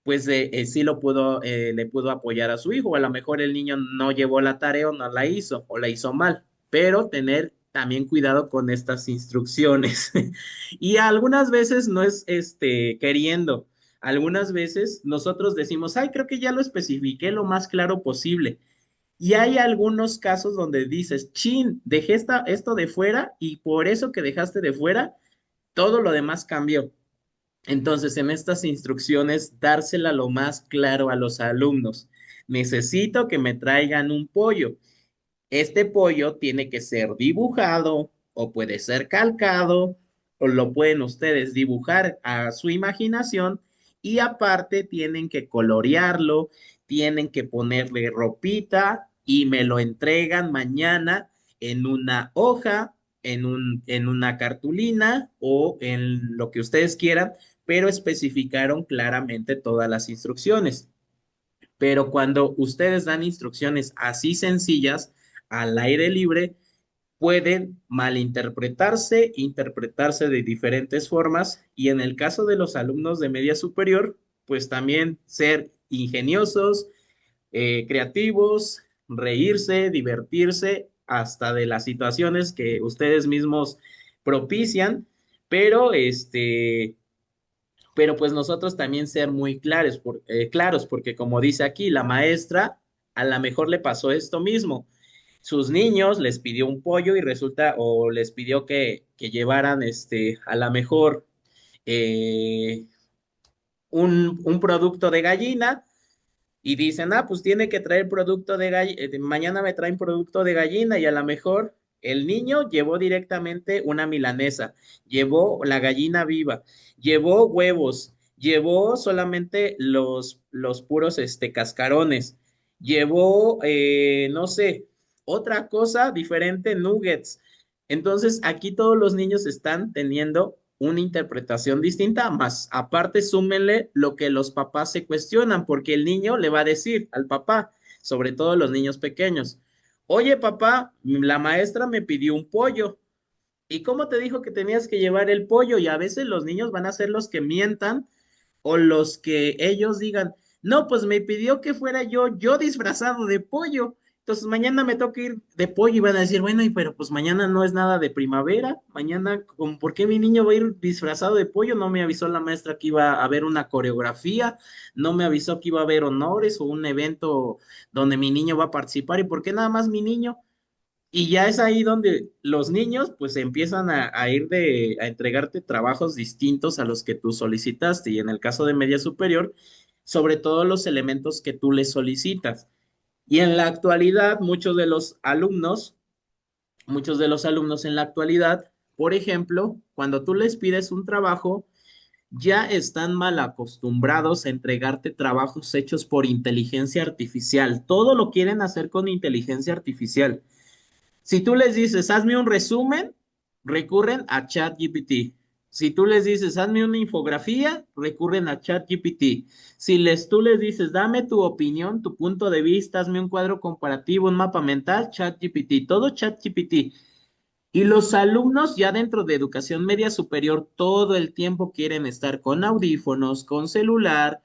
S1: pues sí le pudo apoyar a su hijo, o a lo mejor el niño no llevó la tarea o no la hizo, o la hizo mal, pero tener también cuidado con estas instrucciones. Y algunas veces no es queriendo, algunas veces nosotros decimos, creo que ya lo especifiqué lo más claro posible. Y hay algunos casos donde dices, chin, dejé esto de fuera y por eso que dejaste de fuera, todo lo demás cambió. Entonces, en estas instrucciones, dársela lo más claro a los alumnos. Necesito que me traigan un pollo. Este pollo tiene que ser dibujado o puede ser calcado o lo pueden ustedes dibujar a su imaginación y aparte tienen que colorearlo, tienen que ponerle ropita y me lo entregan mañana en una hoja, en una cartulina o en lo que ustedes quieran, pero especificaron claramente todas las instrucciones. Pero cuando ustedes dan instrucciones así sencillas, al aire libre, pueden malinterpretarse, interpretarse de diferentes formas y en el caso de los alumnos de media superior, pues también ser ingeniosos, creativos, reírse, divertirse hasta de las situaciones que ustedes mismos propician, pero pero pues nosotros también ser muy claros, porque como dice aquí, la maestra a lo mejor le pasó esto mismo. sus niños, les pidió un pollo y resulta, o les pidió que llevaran a la mejor eh, un producto de gallina y dicen, ah, pues tiene que traer producto de gallina, mañana me traen producto de gallina y a lo mejor el niño llevó directamente una milanesa, llevó la gallina viva, llevó huevos, llevó solamente los puros cascarones, llevó, no sé, otra cosa diferente, nuggets. Entonces, aquí todos los niños están teniendo una interpretación distinta, más aparte súmenle lo que los papás se cuestionan, porque el niño le va a decir al papá, sobre todo los niños pequeños, oye papá, la maestra me pidió un pollo, ¿y cómo te dijo que tenías que llevar el pollo? Y a veces los niños van a ser los que mientan o los que ellos digan, no, pues me pidió que fuera yo disfrazado de pollo. Entonces mañana me toca ir de pollo y van a decir, bueno, pero pues mañana no es nada de primavera, mañana, ¿por qué mi niño va a ir disfrazado de pollo? No me avisó la maestra que iba a haber una coreografía, no me avisó que iba a haber honores o un evento donde mi niño va a participar, ¿y por qué nada más mi niño? Y ya es ahí donde los niños pues empiezan a ir a entregarte trabajos distintos a los que tú solicitaste. Y en el caso de media superior, sobre todo los elementos que tú les solicitas. Y en la actualidad, muchos de los alumnos en la actualidad, por ejemplo, cuando tú les pides un trabajo, ya están mal acostumbrados a entregarte trabajos hechos por inteligencia artificial. Todo lo quieren hacer con inteligencia artificial. Si tú les dices, hazme un resumen, recurren a ChatGPT. Si tú les dices, hazme una infografía, recurren a ChatGPT. Si tú les dices, dame tu opinión, tu punto de vista, hazme un cuadro comparativo, un mapa mental, ChatGPT, todo ChatGPT. Y los alumnos ya dentro de educación media superior todo el tiempo quieren estar con audífonos, con celular,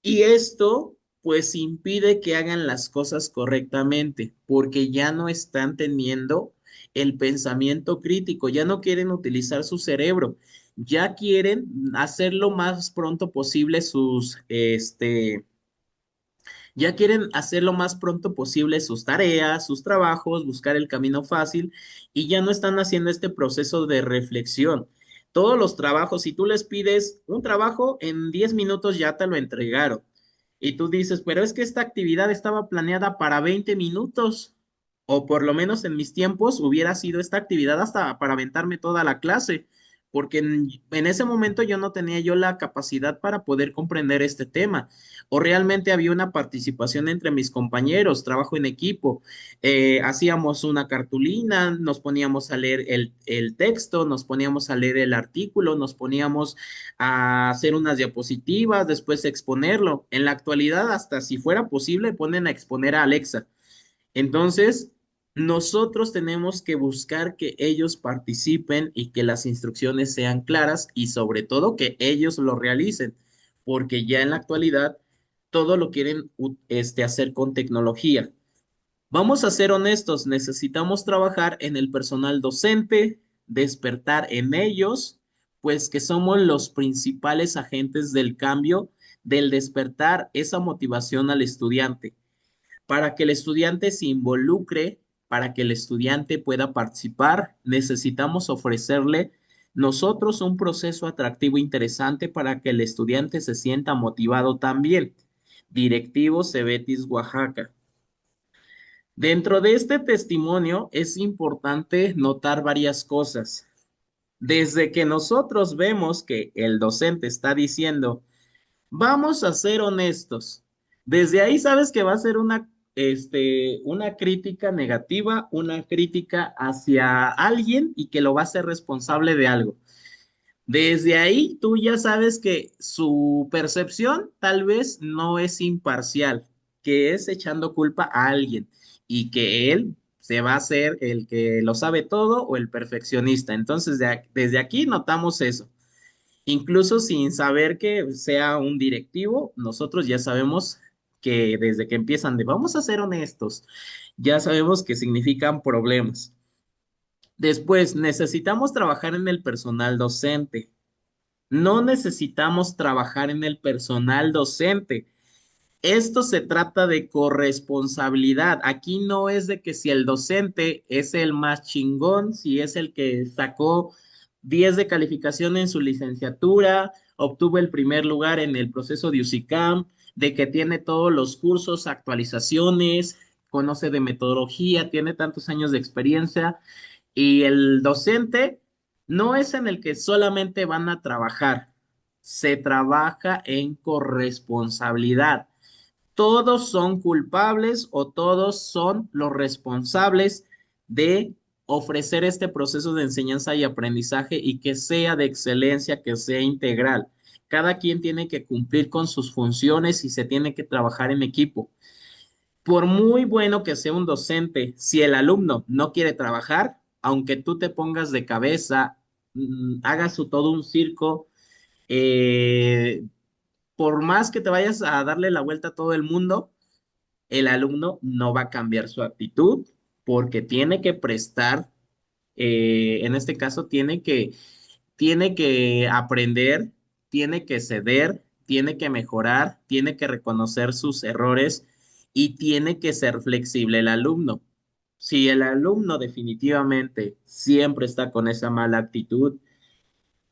S1: y esto pues impide que hagan las cosas correctamente, porque ya no están teniendo el pensamiento crítico, ya no quieren utilizar su cerebro, ya quieren hacer lo más pronto posible ya quieren hacer lo más pronto posible sus tareas, sus trabajos, buscar el camino fácil y ya no están haciendo este proceso de reflexión. Todos los trabajos, si tú les pides un trabajo, en 10 minutos ya te lo entregaron. Y tú dices, pero es que esta actividad estaba planeada para 20 minutos, o por lo menos en mis tiempos hubiera sido esta actividad hasta para aventarme toda la clase, porque en ese momento yo no tenía yo la capacidad para poder comprender este tema o realmente había una participación entre mis compañeros, trabajo en equipo, hacíamos una cartulina, nos poníamos a leer el texto, nos poníamos a leer el artículo, nos poníamos a hacer unas diapositivas, después exponerlo. En la actualidad, hasta si fuera posible, ponen a exponer a Alexa. Entonces, nosotros tenemos que buscar que ellos participen y que las instrucciones sean claras y sobre todo que ellos lo realicen, porque ya en la actualidad todo lo quieren hacer con tecnología. Vamos a ser honestos, necesitamos trabajar en el personal docente, despertar en ellos, pues que somos los principales agentes del cambio, del despertar esa motivación al estudiante para que el estudiante se involucre, para que el estudiante pueda participar, necesitamos ofrecerle nosotros un proceso atractivo e interesante para que el estudiante se sienta motivado también. Directivo Cebetis, Oaxaca. Dentro de este testimonio es importante notar varias cosas. Desde que nosotros vemos que el docente está diciendo, vamos a ser honestos. Desde ahí sabes que va a ser una crítica negativa, una crítica hacia alguien y que lo va a hacer responsable de algo. Desde ahí tú ya sabes que su percepción tal vez no es imparcial, que es echando culpa a alguien y que él se va a hacer el que lo sabe todo o el perfeccionista. Entonces, desde aquí notamos eso. Incluso sin saber que sea un directivo, nosotros ya sabemos que desde que empiezan de vamos a ser honestos, ya sabemos que significan problemas. Después, necesitamos trabajar en el personal docente. No necesitamos trabajar en el personal docente. Esto se trata de corresponsabilidad. Aquí no es de que si el docente es el más chingón, si es el que sacó 10 de calificación en su licenciatura, obtuvo el primer lugar en el proceso de UCICAM, de que tiene todos los cursos, actualizaciones, conoce de metodología, tiene tantos años de experiencia. Y el docente no es en el que solamente van a trabajar, se trabaja en corresponsabilidad. Todos son culpables o todos son los responsables de ofrecer este proceso de enseñanza y aprendizaje y que sea de excelencia, que sea integral. Cada quien tiene que cumplir con sus funciones y se tiene que trabajar en equipo. Por muy bueno que sea un docente, si el alumno no quiere trabajar, aunque tú te pongas de cabeza, hagas todo un circo, eh, por más que te vayas a darle la vuelta a todo el mundo, el alumno no va a cambiar su actitud porque tiene que prestar, en este caso, tiene que aprender, tiene que ceder, tiene que mejorar, tiene que reconocer sus errores y tiene que ser flexible el alumno. Si el alumno definitivamente siempre está con esa mala actitud,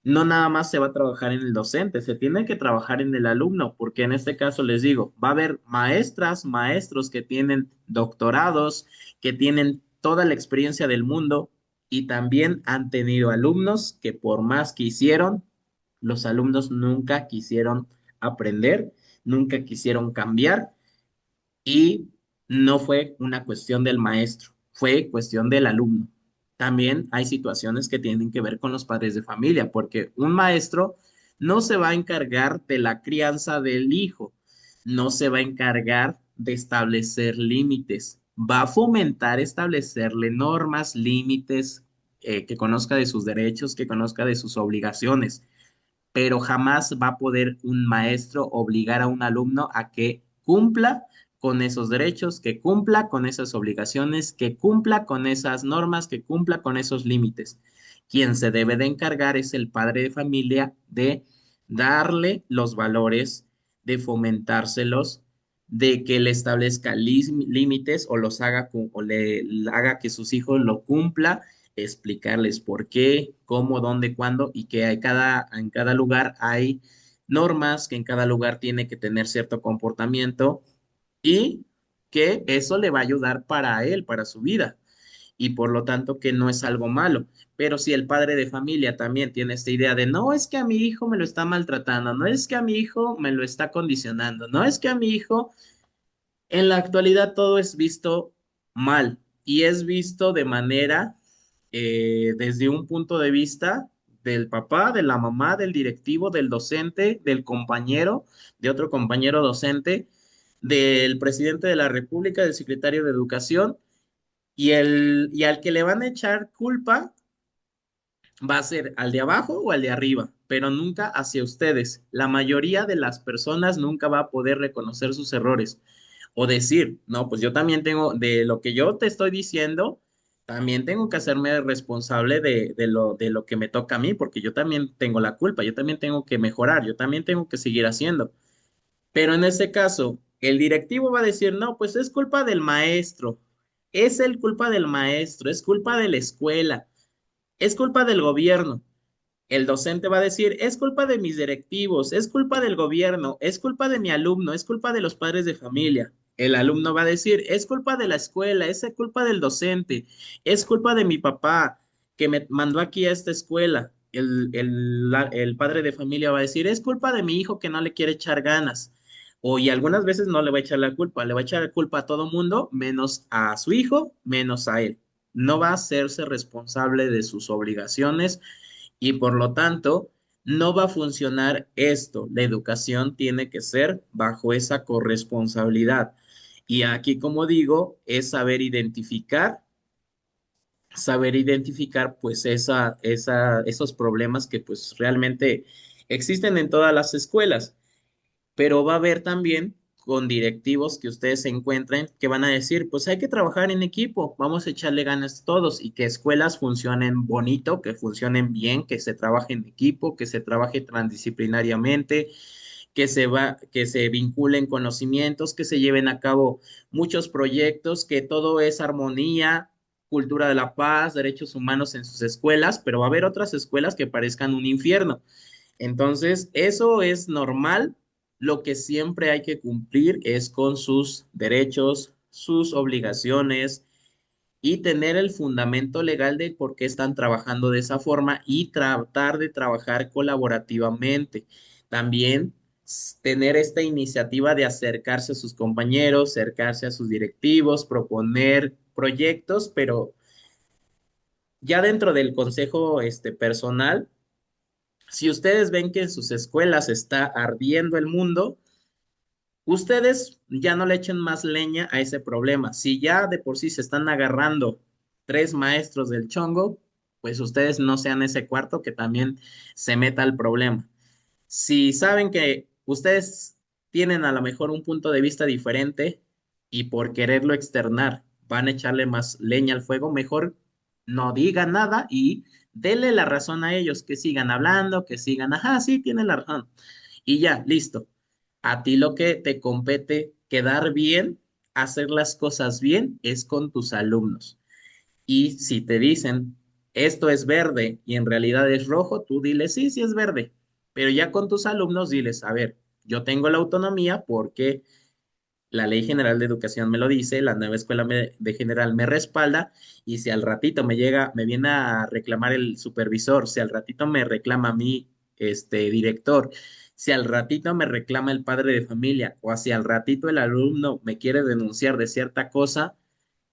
S1: no nada más se va a trabajar en el docente, se tiene que trabajar en el alumno, porque en este caso les digo, va a haber maestras, maestros que tienen doctorados, que tienen toda la experiencia del mundo y también han tenido alumnos que por más que hicieron, los alumnos nunca quisieron aprender, nunca quisieron cambiar y no fue una cuestión del maestro, fue cuestión del alumno. También hay situaciones que tienen que ver con los padres de familia, porque un maestro no se va a encargar de la crianza del hijo, no se va a encargar de establecer límites, va a fomentar establecerle normas, límites, que conozca de sus derechos, que conozca de sus obligaciones, pero jamás va a poder un maestro obligar a un alumno a que cumpla con esos derechos, que cumpla con esas obligaciones, que cumpla con esas normas, que cumpla con esos límites. Quien se debe de encargar es el padre de familia de darle los valores, de fomentárselos, de que le establezca límites o los haga o le haga que sus hijos lo cumpla, explicarles por qué, cómo, dónde, cuándo y que en cada lugar hay normas, que en cada lugar tiene que tener cierto comportamiento y que eso le va a ayudar para él, para su vida y por lo tanto que no es algo malo. Pero si el padre de familia también tiene esta idea de no es que a mi hijo me lo está maltratando, no es que a mi hijo me lo está condicionando, no es que a mi hijo, en la actualidad todo es visto mal y es visto de manera, desde un punto de vista del papá, de la mamá, del directivo, del docente, del compañero, de otro compañero docente, del presidente de la República, del secretario de Educación, y al que le van a echar culpa va a ser al de abajo o al de arriba, pero nunca hacia ustedes. La mayoría de las personas nunca va a poder reconocer sus errores o decir, no, pues yo también tengo, de lo que yo te estoy diciendo, también tengo que hacerme responsable de lo que me toca a mí, porque yo también tengo la culpa, yo también tengo que mejorar, yo también tengo que seguir haciendo. Pero en ese caso, el directivo va a decir, no, pues es culpa del maestro, es el culpa del maestro, es culpa de la escuela, es culpa del gobierno. El docente va a decir, es culpa de mis directivos, es culpa del gobierno, es culpa de mi alumno, es culpa de los padres de familia. El alumno va a decir, es culpa de la escuela, es culpa del docente, es culpa de mi papá que me mandó aquí a esta escuela. El padre de familia va a decir, es culpa de mi hijo que no le quiere echar ganas. O y algunas veces no le va a echar la culpa, le va a echar la culpa a todo mundo, menos a su hijo, menos a él. No va a hacerse responsable de sus obligaciones y por lo tanto no va a funcionar esto. La educación tiene que ser bajo esa corresponsabilidad. Y aquí, como digo, es saber identificar pues esos problemas que pues realmente existen en todas las escuelas, pero va a haber también con directivos que ustedes se encuentren que van a decir, pues hay que trabajar en equipo, vamos a echarle ganas todos y que escuelas funcionen bonito, que funcionen bien, que se trabaje en equipo, que se trabaje transdisciplinariamente, que se vinculen conocimientos, que se lleven a cabo muchos proyectos, que todo es armonía, cultura de la paz, derechos humanos en sus escuelas, pero va a haber otras escuelas que parezcan un infierno. Entonces, eso es normal. Lo que siempre hay que cumplir es con sus derechos, sus obligaciones y tener el fundamento legal de por qué están trabajando de esa forma y tratar de trabajar colaborativamente. También tener esta iniciativa de acercarse a sus compañeros, acercarse a sus directivos, proponer proyectos, pero ya dentro del consejo personal, si ustedes ven que en sus escuelas está ardiendo el mundo, ustedes ya no le echen más leña a ese problema. Si ya de por sí se están agarrando tres maestros del chongo, pues ustedes no sean ese cuarto que también se meta al problema. Si saben que ustedes tienen a lo mejor un punto de vista diferente y por quererlo externar van a echarle más leña al fuego, mejor no digan nada y denle la razón a ellos, que sigan hablando, que sigan, ajá, sí, tienen la razón. Y ya, listo. A ti lo que te compete quedar bien, hacer las cosas bien, es con tus alumnos. Y si te dicen, esto es verde y en realidad es rojo, tú diles, sí, sí es verde. Pero ya con tus alumnos diles, a ver, yo tengo la autonomía porque la Ley General de Educación me lo dice, la nueva de general me respalda, y si al ratito me llega, me viene a reclamar el supervisor, si al ratito me reclama a mí, director, si al ratito me reclama el padre de familia, o si al ratito el alumno me quiere denunciar de cierta cosa,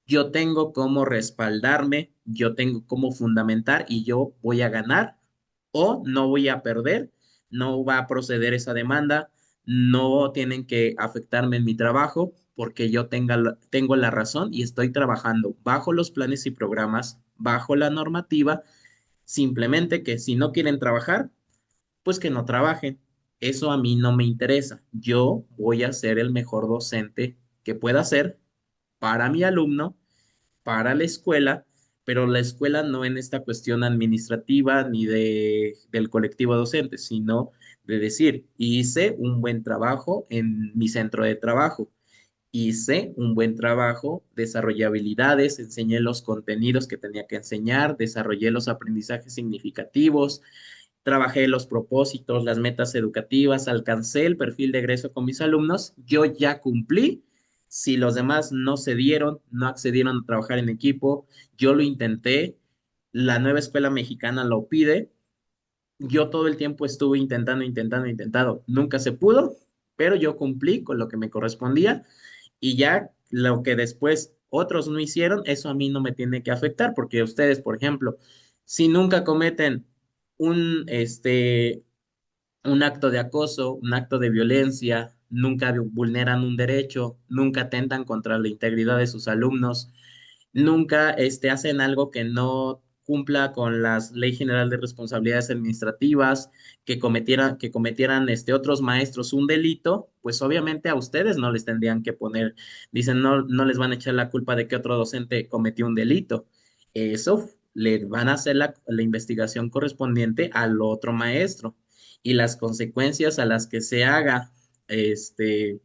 S1: yo tengo cómo respaldarme, yo tengo cómo fundamentar y yo voy a ganar o no voy a perder, no va a proceder esa demanda, no tienen que afectarme en mi trabajo porque yo tengo la razón y estoy trabajando bajo los planes y programas, bajo la normativa, simplemente que si no quieren trabajar, pues que no trabajen. Eso a mí no me interesa. Yo voy a ser el mejor docente que pueda ser para mi alumno, para la escuela, pero la escuela no en esta cuestión administrativa ni del colectivo docente, sino de decir, hice un buen trabajo en mi centro de trabajo, hice un buen trabajo, desarrollé habilidades, enseñé los contenidos que tenía que enseñar, desarrollé los aprendizajes significativos, trabajé los propósitos, las metas educativas, alcancé el perfil de egreso con mis alumnos, yo ya cumplí. Si los demás no se dieron, no accedieron a trabajar en equipo, yo lo intenté, la nueva escuela mexicana lo pide, yo todo el tiempo estuve intentando, nunca se pudo, pero yo cumplí con lo que me correspondía y ya lo que después otros no hicieron, eso a mí no me tiene que afectar, porque ustedes, por ejemplo, si nunca cometen un, un acto de acoso, un acto de violencia, nunca vulneran un derecho, nunca atentan contra la integridad de sus alumnos, nunca hacen algo que no cumpla con la Ley General de Responsabilidades Administrativas, que cometieran otros maestros un delito, pues obviamente a ustedes no les tendrían que poner, dicen, no, no les van a echar la culpa de que otro docente cometió un delito. Eso le van a hacer la investigación correspondiente al otro maestro y las consecuencias a las que se haga, este,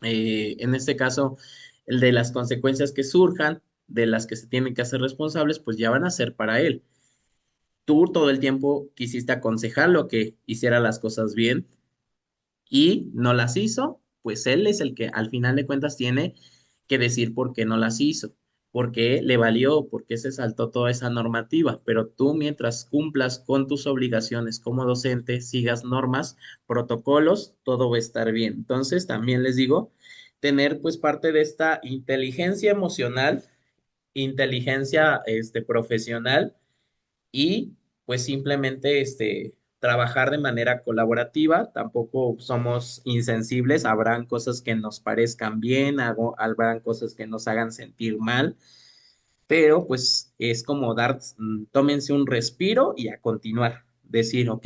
S1: en este caso, el de las consecuencias que surjan, de las que se tienen que hacer responsables, pues ya van a ser para él. Tú todo el tiempo quisiste aconsejarlo que hiciera las cosas bien y no las hizo, pues él es el que al final de cuentas tiene que decir por qué no las hizo, por qué le valió, por qué se saltó toda esa normativa, pero tú mientras cumplas con tus obligaciones como docente, sigas normas, protocolos, todo va a estar bien. Entonces, también les digo, tener pues parte de esta inteligencia emocional, inteligencia profesional y pues simplemente trabajar de manera colaborativa. Tampoco somos insensibles, habrán cosas que nos parezcan bien, habrán cosas que nos hagan sentir mal, pero pues es como tómense un respiro y a continuar, decir, ok,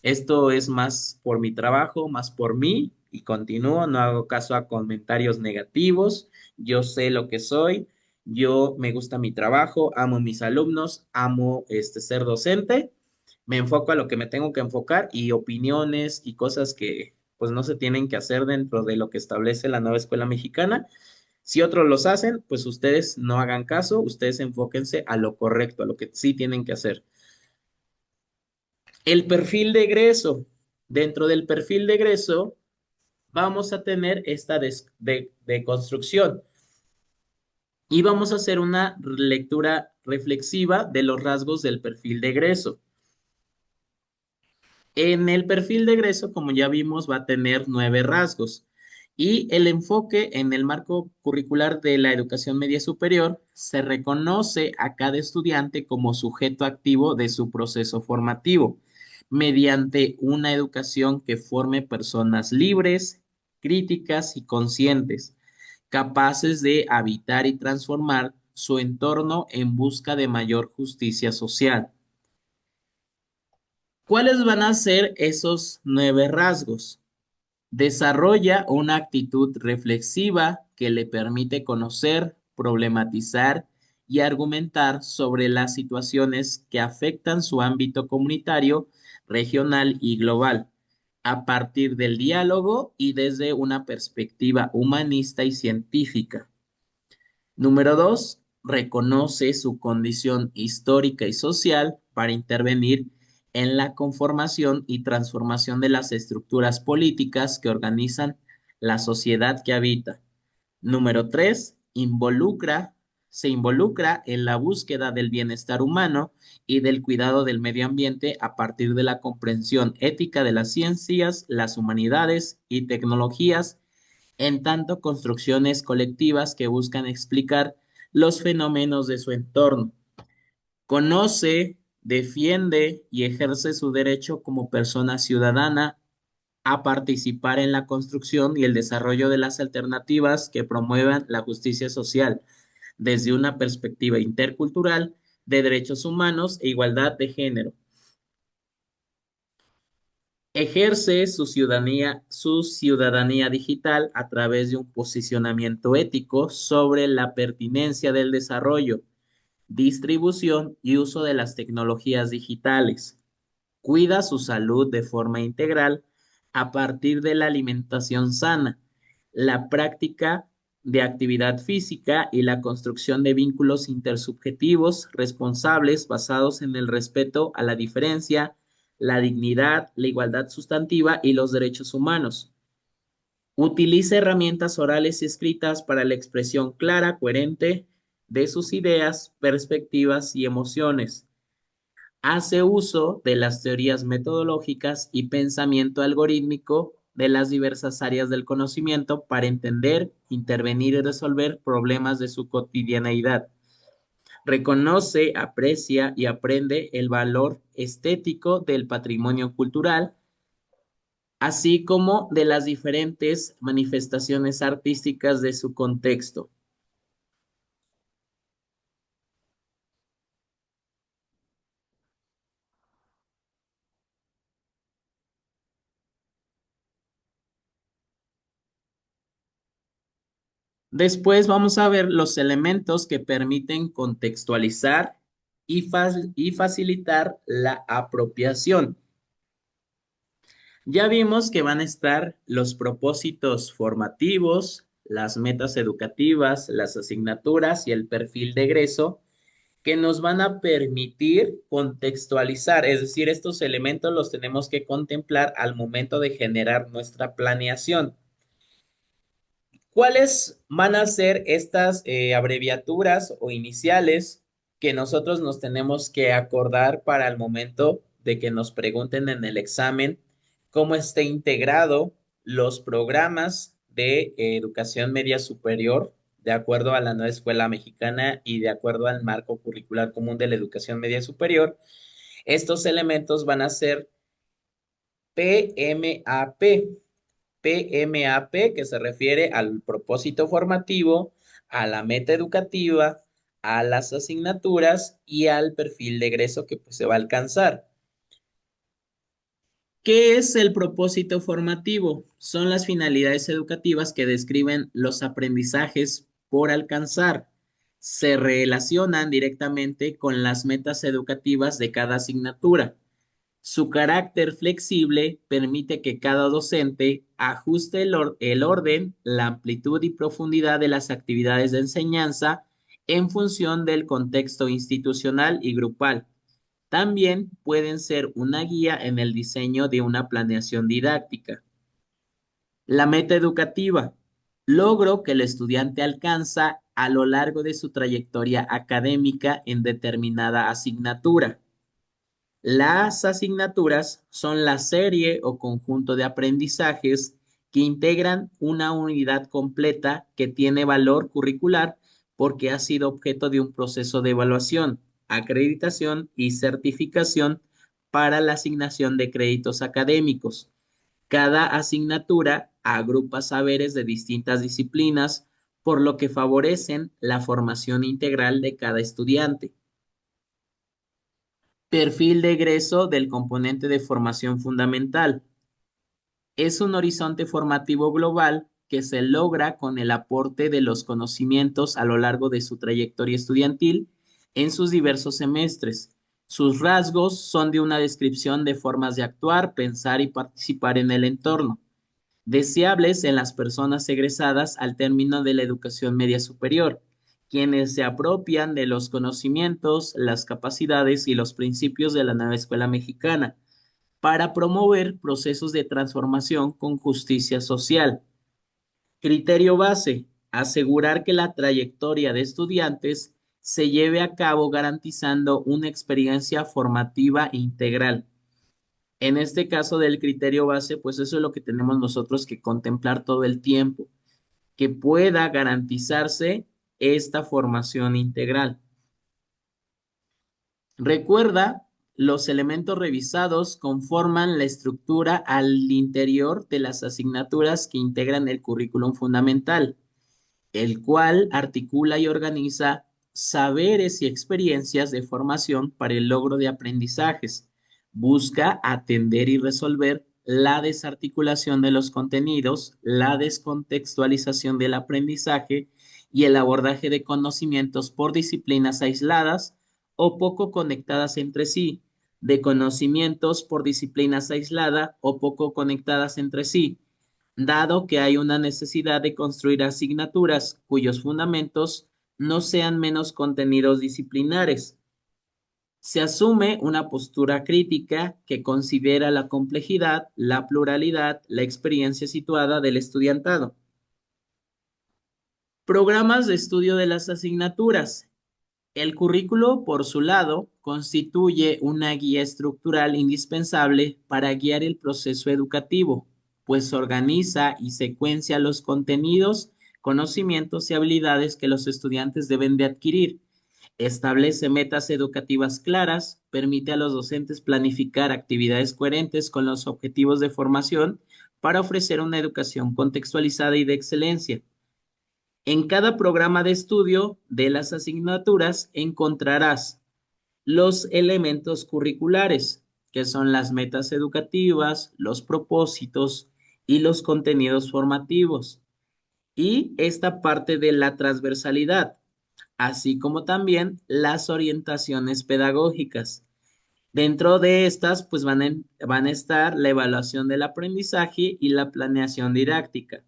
S1: esto es más por mi trabajo, más por mí, y continúo, no hago caso a comentarios negativos, yo sé lo que soy, yo me gusta mi trabajo, amo mis alumnos, amo ser docente, me enfoco a lo que me tengo que enfocar y opiniones y cosas pues no se tienen que hacer dentro de lo que establece la nueva escuela mexicana. Si otros los hacen, pues ustedes no hagan caso, ustedes enfóquense a lo correcto, a lo que sí tienen que hacer. El perfil de egreso. Dentro del perfil de egreso vamos a tener esta de construcción y vamos a hacer una lectura reflexiva de los rasgos del perfil de egreso. En el perfil de egreso, como ya vimos, va a tener 9 rasgos y el enfoque en el marco curricular de la educación media superior se reconoce a cada estudiante como sujeto activo de su proceso formativo mediante una educación que forme personas libres, críticas y conscientes, capaces de habitar y transformar su entorno en busca de mayor justicia social. ¿Cuáles van a ser esos 9 rasgos? Desarrolla una actitud reflexiva que le permite conocer, problematizar y argumentar sobre las situaciones que afectan su ámbito comunitario, regional y global, a partir del diálogo y desde una perspectiva humanista y científica. Número 2, reconoce su condición histórica y social para intervenir en la conformación y transformación de las estructuras políticas que organizan la sociedad que habita. Número 3, se involucra en la búsqueda del bienestar humano y del cuidado del medio ambiente a partir de la comprensión ética de las ciencias, las humanidades y tecnologías en tanto construcciones colectivas que buscan explicar los fenómenos de su entorno. Conoce, defiende y ejerce su derecho como persona ciudadana a participar en la construcción y el desarrollo de las alternativas que promuevan la justicia social desde una perspectiva intercultural de derechos humanos e igualdad de género. Ejerce su ciudadanía digital a través de un posicionamiento ético sobre la pertinencia del desarrollo, distribución y uso de las tecnologías digitales. Cuida su salud de forma integral a partir de la alimentación sana, la práctica de actividad física y la construcción de vínculos intersubjetivos responsables basados en el respeto a la diferencia, la dignidad, la igualdad sustantiva y los derechos humanos. Utiliza herramientas orales y escritas para la expresión clara, coherente de sus ideas, perspectivas y emociones. Hace uso de las teorías metodológicas y pensamiento algorítmico de las diversas áreas del conocimiento para entender, intervenir y resolver problemas de su cotidianeidad. Reconoce, aprecia y aprende el valor estético del patrimonio cultural, así como de las diferentes manifestaciones artísticas de su contexto. Después vamos a ver los elementos que permiten contextualizar y facilitar la apropiación. Ya vimos que van a estar los propósitos formativos, las metas educativas, las asignaturas y el perfil de egreso que nos van a permitir contextualizar, es decir, estos elementos los tenemos que contemplar al momento de generar nuestra planeación. ¿Cuáles van a ser estas abreviaturas o iniciales que nosotros nos tenemos que acordar para el momento de que nos pregunten en el examen cómo está integrado los programas de educación media superior de acuerdo a la nueva escuela mexicana y de acuerdo al marco curricular común de la educación media superior? Estos elementos van a ser PMAP. PMAP, que se refiere al propósito formativo, a la meta educativa, a las asignaturas y al perfil de egreso que pues, se va a alcanzar. ¿Qué es el propósito formativo? Son las finalidades educativas que describen los aprendizajes por alcanzar. Se relacionan directamente con las metas educativas de cada asignatura. Su carácter flexible permite que cada docente ajuste el orden, la amplitud y profundidad de las actividades de enseñanza en función del contexto institucional y grupal. También pueden ser una guía en el diseño de una planeación didáctica. La meta educativa, logro que el estudiante alcanza a lo largo de su trayectoria académica en determinada asignatura. Las asignaturas son la serie o conjunto de aprendizajes que integran una unidad completa que tiene valor curricular porque ha sido objeto de un proceso de evaluación, acreditación y certificación para la asignación de créditos académicos. Cada asignatura agrupa saberes de distintas disciplinas, por lo que favorecen la formación integral de cada estudiante. Perfil de egreso del componente de formación fundamental. Es un horizonte formativo global que se logra con el aporte de los conocimientos a lo largo de su trayectoria estudiantil en sus diversos semestres. Sus rasgos son de una descripción de formas de actuar, pensar y participar en el entorno, deseables en las personas egresadas al término de la educación media superior, quienes se apropian de los conocimientos, las capacidades y los principios de la nueva escuela mexicana para promover procesos de transformación con justicia social. Criterio base, asegurar que la trayectoria de estudiantes se lleve a cabo garantizando una experiencia formativa integral. En este caso del criterio base, pues eso es lo que tenemos nosotros que contemplar todo el tiempo, que pueda garantizarse esta formación integral. Recuerda, los elementos revisados conforman la estructura al interior de las asignaturas que integran el currículum fundamental, el cual articula y organiza saberes y experiencias de formación para el logro de aprendizajes. Busca atender y resolver la desarticulación de los contenidos, la descontextualización del aprendizaje y el abordaje de conocimientos por disciplinas aisladas o poco conectadas entre sí, de conocimientos por disciplinas aisladas o poco conectadas entre sí, dado que hay una necesidad de construir asignaturas cuyos fundamentos no sean menos contenidos disciplinares. Se asume una postura crítica que considera la complejidad, la pluralidad, la experiencia situada del estudiantado. Programas de estudio de las asignaturas. El currículo, por su lado, constituye una guía estructural indispensable para guiar el proceso educativo, pues organiza y secuencia los contenidos, conocimientos y habilidades que los estudiantes deben de adquirir. Establece metas educativas claras, permite a los docentes planificar actividades coherentes con los objetivos de formación para ofrecer una educación contextualizada y de excelencia. En cada programa de estudio de las asignaturas encontrarás los elementos curriculares, que son las metas educativas, los propósitos y los contenidos formativos. Y esta parte de la transversalidad, así como también las orientaciones pedagógicas. Dentro de estas, pues van a estar la evaluación del aprendizaje y la planeación didáctica.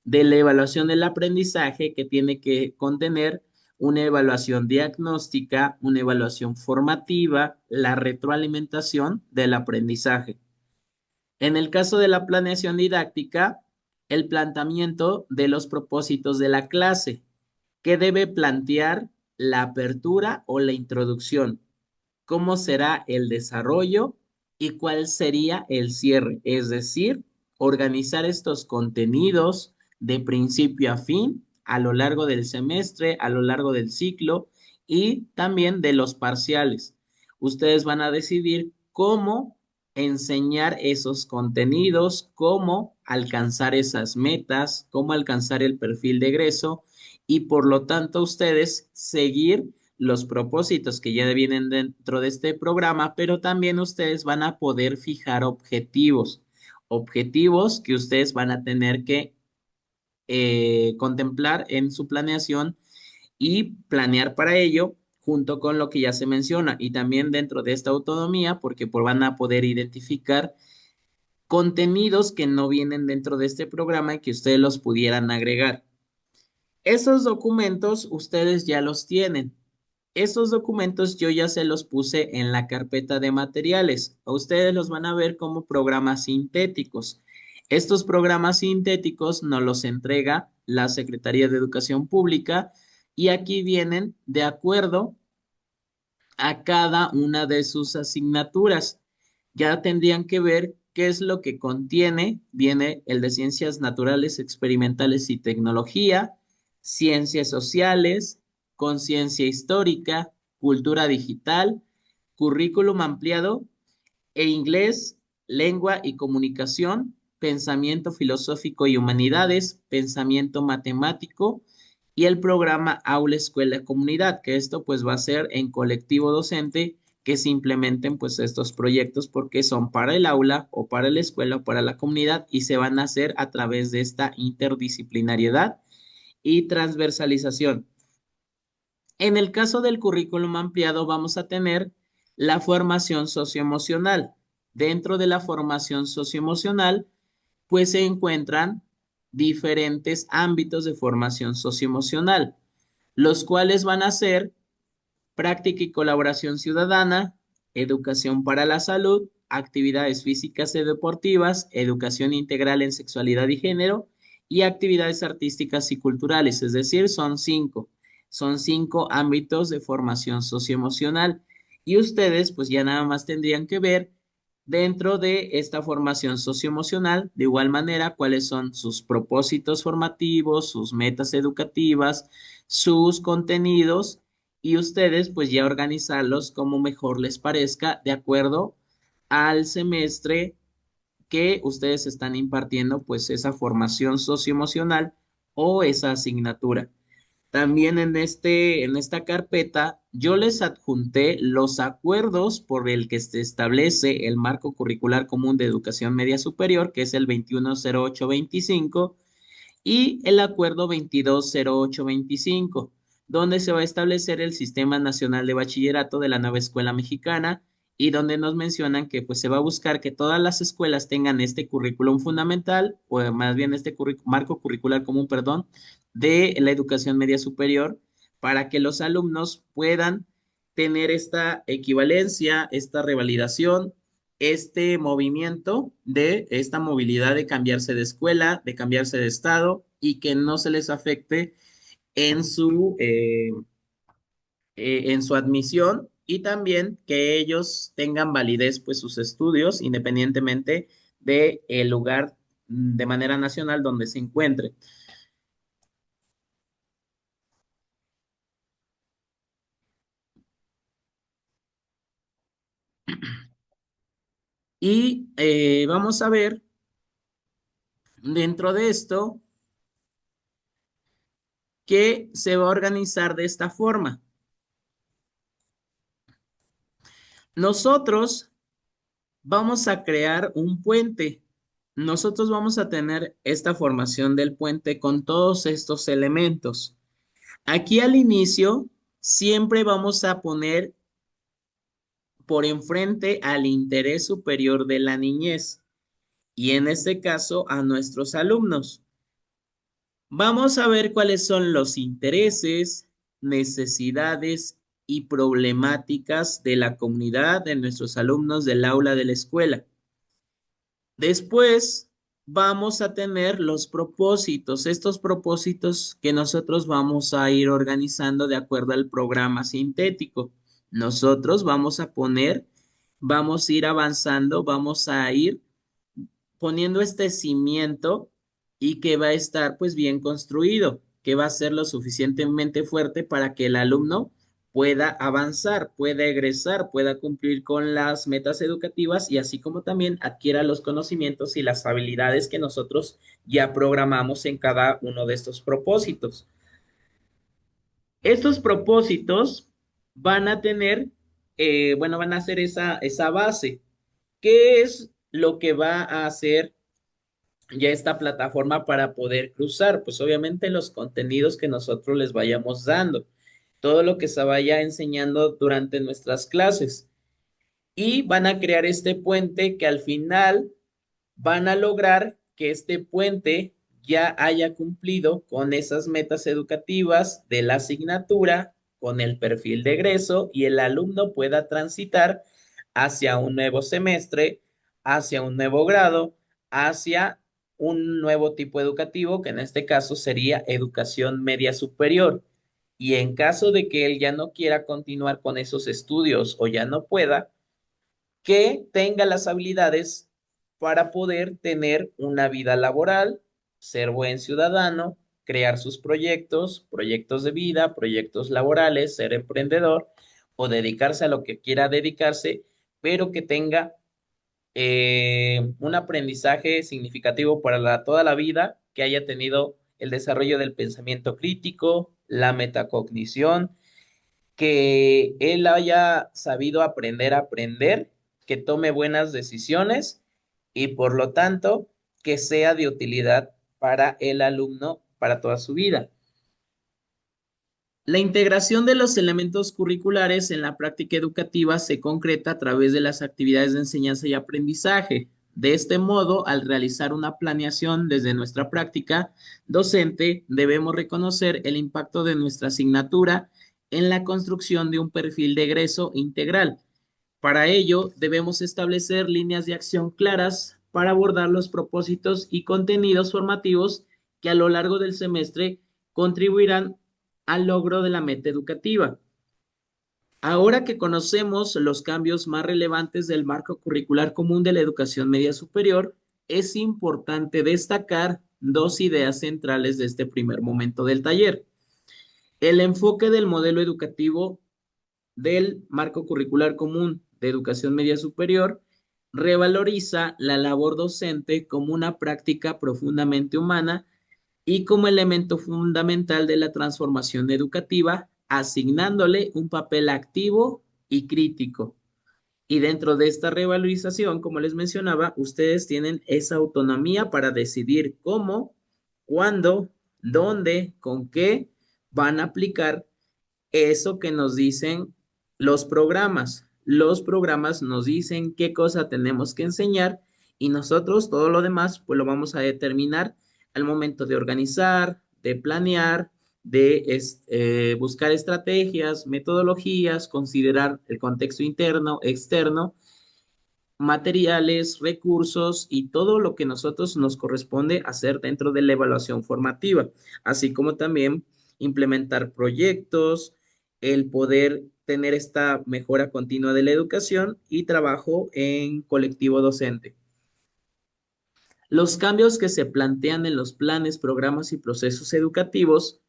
S1: De la evaluación del aprendizaje que tiene que contener una evaluación diagnóstica, una evaluación formativa, la retroalimentación del aprendizaje. En el caso de la planeación didáctica, el planteamiento de los propósitos de la clase, que debe plantear la apertura o la introducción, cómo será el desarrollo y cuál sería el cierre, es decir, organizar estos contenidos de principio a fin a lo largo del semestre, a lo largo del ciclo y también de los parciales. Ustedes van a decidir cómo enseñar esos contenidos, cómo alcanzar esas metas, cómo alcanzar el perfil de egreso y por lo tanto ustedes seguir los propósitos que ya vienen dentro de este programa, pero también ustedes van a poder fijar objetivos, objetivos que ustedes van a tener que contemplar en su planeación y planear para ello junto con lo que ya se menciona y también dentro de esta autonomía, porque van a poder identificar contenidos que no vienen dentro de este programa y que ustedes los pudieran agregar. Esos documentos ustedes ya los tienen. Esos documentos yo ya se los puse en la carpeta de materiales. A ustedes los van a ver como programas sintéticos. Estos programas sintéticos nos los entrega la Secretaría de Educación Pública y aquí vienen de acuerdo a cada una de sus asignaturas. Ya tendrían que ver qué es lo que contiene. Viene el de Ciencias Naturales, Experimentales y Tecnología, Ciencias Sociales, Conciencia Histórica, Cultura Digital, Currículum Ampliado e Inglés, Lengua y Comunicación, Pensamiento Filosófico y Humanidades, Pensamiento Matemático y el programa Aula Escuela Comunidad, que esto pues va a ser en colectivo docente que se implementen pues estos proyectos porque son para el aula o para la escuela o para la comunidad y se van a hacer a través de esta interdisciplinariedad y transversalización. En el caso del currículum ampliado vamos a tener la formación socioemocional. Dentro de la formación socioemocional, pues se encuentran diferentes ámbitos de formación socioemocional, los cuales van a ser práctica y colaboración ciudadana, educación para la salud, actividades físicas y deportivas, educación integral en sexualidad y género y actividades artísticas y culturales, es decir, son cinco ámbitos de formación socioemocional y ustedes pues ya nada más tendrían que ver dentro de esta formación socioemocional, de igual manera, cuáles son sus propósitos formativos, sus metas educativas, sus contenidos y ustedes pues ya organizarlos como mejor les parezca de acuerdo al semestre que ustedes están impartiendo pues esa formación socioemocional o esa asignatura. También en esta carpeta yo les adjunté los acuerdos por el que se establece el marco curricular común de educación media superior, que es el 210825 y el acuerdo 220825, donde se va a establecer el Sistema Nacional de Bachillerato de la nueva escuela mexicana y donde nos mencionan que pues se va a buscar que todas las escuelas tengan este currículum fundamental, o más bien este marco curricular común, perdón, de la educación media superior, para que los alumnos puedan tener esta equivalencia, esta revalidación, este movimiento de esta movilidad de cambiarse de escuela, de cambiarse de estado y que no se les afecte en en su admisión y también que ellos tengan validez pues sus estudios independientemente del lugar de manera nacional donde se encuentre. Y vamos a ver dentro de esto que se va a organizar de esta forma. Nosotros vamos a crear un puente. Nosotros vamos a tener esta formación del puente con todos estos elementos. Aquí al inicio siempre vamos a poner por enfrente al interés superior de la niñez y en este caso a nuestros alumnos. Vamos a ver cuáles son los intereses, necesidades y problemáticas de la comunidad de nuestros alumnos del aula de la escuela. Después vamos a tener los propósitos, estos propósitos que nosotros vamos a ir organizando de acuerdo al programa sintético. Nosotros vamos a poner, vamos a ir avanzando, vamos a ir poniendo este cimiento y que va a estar pues bien construido, que va a ser lo suficientemente fuerte para que el alumno pueda avanzar, pueda egresar, pueda cumplir con las metas educativas y así como también adquiera los conocimientos y las habilidades que nosotros ya programamos en cada uno de estos propósitos. Estos propósitos van a tener, bueno, van a ser esa base. ¿Qué es lo que va a hacer ya esta plataforma para poder cruzar? Pues obviamente los contenidos que nosotros les vayamos dando. todo lo que se vaya enseñando durante nuestras clases. Y van a crear este puente que al final van a lograr que este puente ya haya cumplido con esas metas educativas de la asignatura, con el perfil de egreso y el alumno pueda transitar hacia un nuevo semestre, hacia un nuevo grado, hacia un nuevo tipo educativo, que en este caso sería educación media superior. Y en caso de que él ya no quiera continuar con esos estudios o ya no pueda, que tenga las habilidades para poder tener una vida laboral, ser buen ciudadano, crear sus proyectos, proyectos de vida, proyectos laborales, ser emprendedor o dedicarse a lo que quiera dedicarse, pero que tenga un aprendizaje significativo para toda la vida, que haya tenido el desarrollo del pensamiento crítico, la metacognición, que él haya sabido aprender a aprender, que tome buenas decisiones y por lo tanto que sea de utilidad para el alumno para toda su vida. La integración de los elementos curriculares en la práctica educativa se concreta a través de las actividades de enseñanza y aprendizaje. De este modo, al realizar una planeación desde nuestra práctica docente, debemos reconocer el impacto de nuestra asignatura en la construcción de un perfil de egreso integral. Para ello, debemos establecer líneas de acción claras para abordar los propósitos y contenidos formativos que a lo largo del semestre contribuirán al logro de la meta educativa. Ahora que conocemos los cambios más relevantes del marco curricular común de la educación media superior, es importante destacar dos ideas centrales de este primer momento del taller. El enfoque del modelo educativo del marco curricular común de educación media superior revaloriza la labor docente como una práctica profundamente humana y como elemento fundamental de la transformación educativa, asignándole un papel activo y crítico. Y dentro de esta revalorización, como les mencionaba, ustedes tienen esa autonomía para decidir cómo, cuándo, dónde, con qué van a aplicar eso que nos dicen los programas. Los programas nos dicen qué cosa tenemos que enseñar y nosotros todo lo demás pues lo vamos a determinar al momento de organizar, de planear, de buscar estrategias, metodologías, considerar el contexto interno, externo, materiales, recursos y todo lo que nosotros nos corresponde hacer dentro de la evaluación formativa, así como también implementar proyectos, el poder tener esta mejora continua de la educación y trabajo en colectivo docente. Los cambios que se plantean en los planes, programas y procesos educativos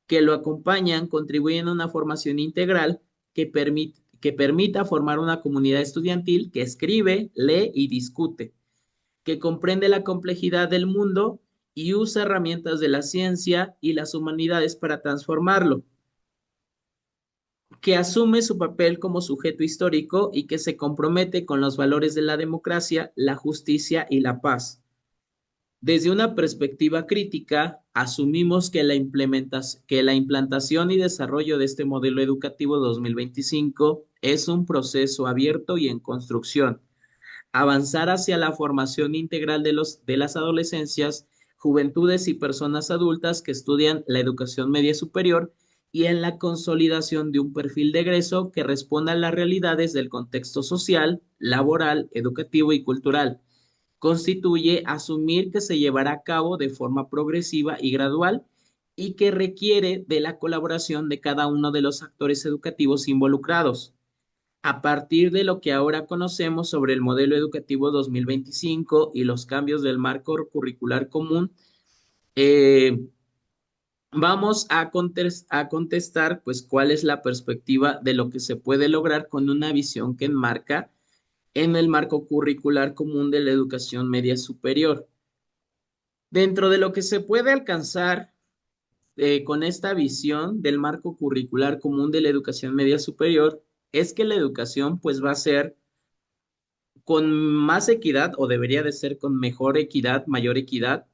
S1: que lo acompañan contribuyen a una formación integral que permita formar una comunidad estudiantil que escribe, lee y discute, que comprende la complejidad del mundo y usa herramientas de la ciencia y las humanidades para transformarlo, que asume su papel como sujeto histórico y que se compromete con los valores de la democracia, la justicia y la paz. Desde una perspectiva crítica, asumimos que la implantación y desarrollo de este modelo educativo 2025 es un proceso abierto y en construcción. Avanzar hacia la formación integral de las adolescencias, juventudes y personas adultas que estudian la educación media superior y en la consolidación de un perfil de egreso que responda a las realidades del contexto social, laboral, educativo y cultural constituye asumir que se llevará a cabo de forma progresiva y gradual y que requiere de la colaboración de cada uno de los actores educativos involucrados. A partir de lo que ahora conocemos sobre el modelo educativo 2025 y los cambios del marco curricular común, eh, vamos a contestar pues cuál es la perspectiva de lo que se puede lograr con una visión que enmarca en el marco curricular común de la educación media superior. Dentro de lo que se puede alcanzar con esta visión del marco curricular común de la educación media superior es que la educación pues va a ser con más equidad o debería de ser con mejor equidad, mayor equidad,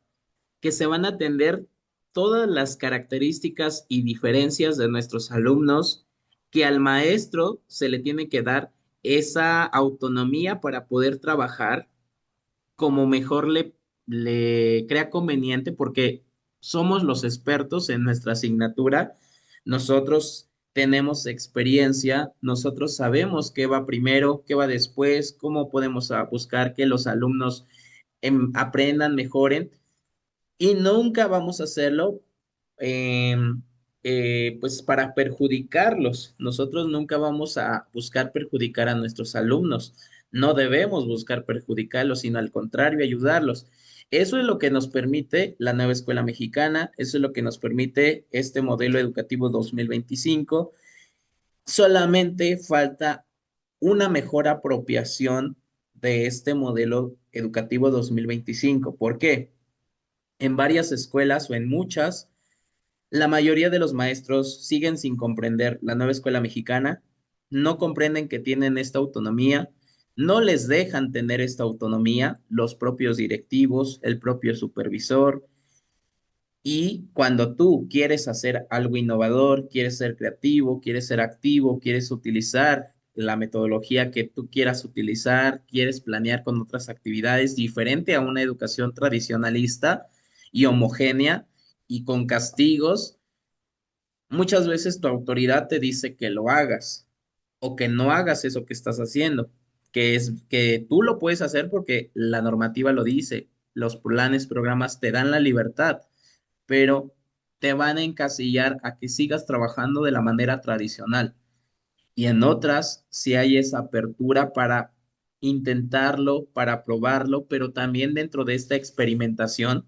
S1: que se van a atender todas las características y diferencias de nuestros alumnos, que al maestro se le tiene que dar esa autonomía para poder trabajar como mejor le crea conveniente, porque somos los expertos en nuestra asignatura, nosotros tenemos experiencia, nosotros sabemos qué va primero, qué va después, cómo podemos buscar que los alumnos aprendan, mejoren, y nunca vamos a hacerlo eh, pues para perjudicarlos. Nosotros nunca vamos a buscar perjudicar a nuestros alumnos. No debemos buscar perjudicarlos, sino al contrario, ayudarlos. Eso es lo que nos permite la nueva escuela mexicana, eso es lo que nos permite este modelo educativo 2025. Solamente falta una mejor apropiación de este modelo educativo 2025. ¿Por qué? En varias escuelas o en muchas, la mayoría de los maestros siguen sin comprender la nueva escuela mexicana, no comprenden que tienen esta autonomía, no les dejan tener esta autonomía los propios directivos, el propio supervisor, y cuando tú quieres hacer algo innovador, quieres ser creativo, quieres ser activo, quieres utilizar la metodología que tú quieras utilizar, quieres planear con otras actividades diferente a una educación tradicionalista y homogénea y con castigos, muchas veces tu autoridad te dice que lo hagas o que no hagas eso que estás haciendo, que es que tú lo puedes hacer porque la normativa lo dice, los planes, programas te dan la libertad, pero te van a encasillar a que sigas trabajando de la manera tradicional. Y en otras, si hay esa apertura para intentarlo, para probarlo, pero también dentro de esta experimentación,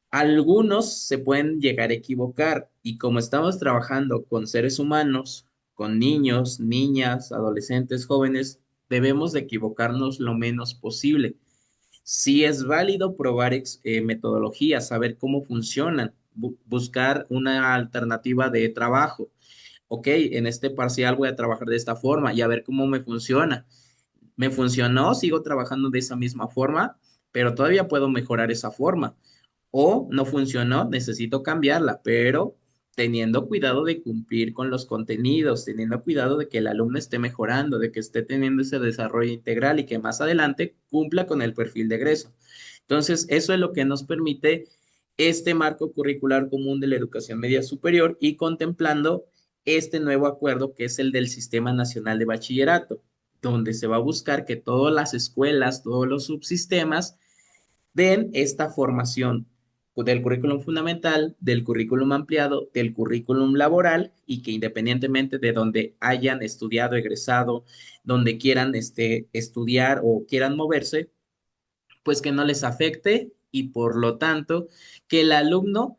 S1: algunos se pueden llegar a equivocar y como estamos trabajando con seres humanos, con niños, niñas, adolescentes, jóvenes, debemos de equivocarnos lo menos posible. Sí es válido probar metodologías, saber cómo funcionan, buscar una alternativa de trabajo. Ok, en este parcial voy a trabajar de esta forma y a ver cómo me funciona. Me funcionó, sigo trabajando de esa misma forma, pero todavía puedo mejorar esa forma. O no funcionó, necesito cambiarla, pero teniendo cuidado de cumplir con los contenidos, teniendo cuidado de que el alumno esté mejorando, de que esté teniendo ese desarrollo integral y que más adelante cumpla con el perfil de egreso. Entonces, eso es lo que nos permite este marco curricular común de la educación media superior y contemplando este nuevo acuerdo que es el del Sistema Nacional de Bachillerato, donde se va a buscar que todas las escuelas, todos los subsistemas den esta formación del currículum fundamental, del currículum ampliado, del currículum laboral y que independientemente de donde hayan estudiado, egresado, donde quieran estudiar o quieran moverse, pues que no les afecte y por lo tanto que el alumno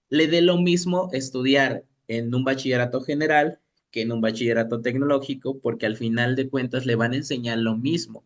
S1: le dé lo mismo estudiar en un bachillerato general que en un bachillerato tecnológico, porque al final de cuentas le van a enseñar lo mismo.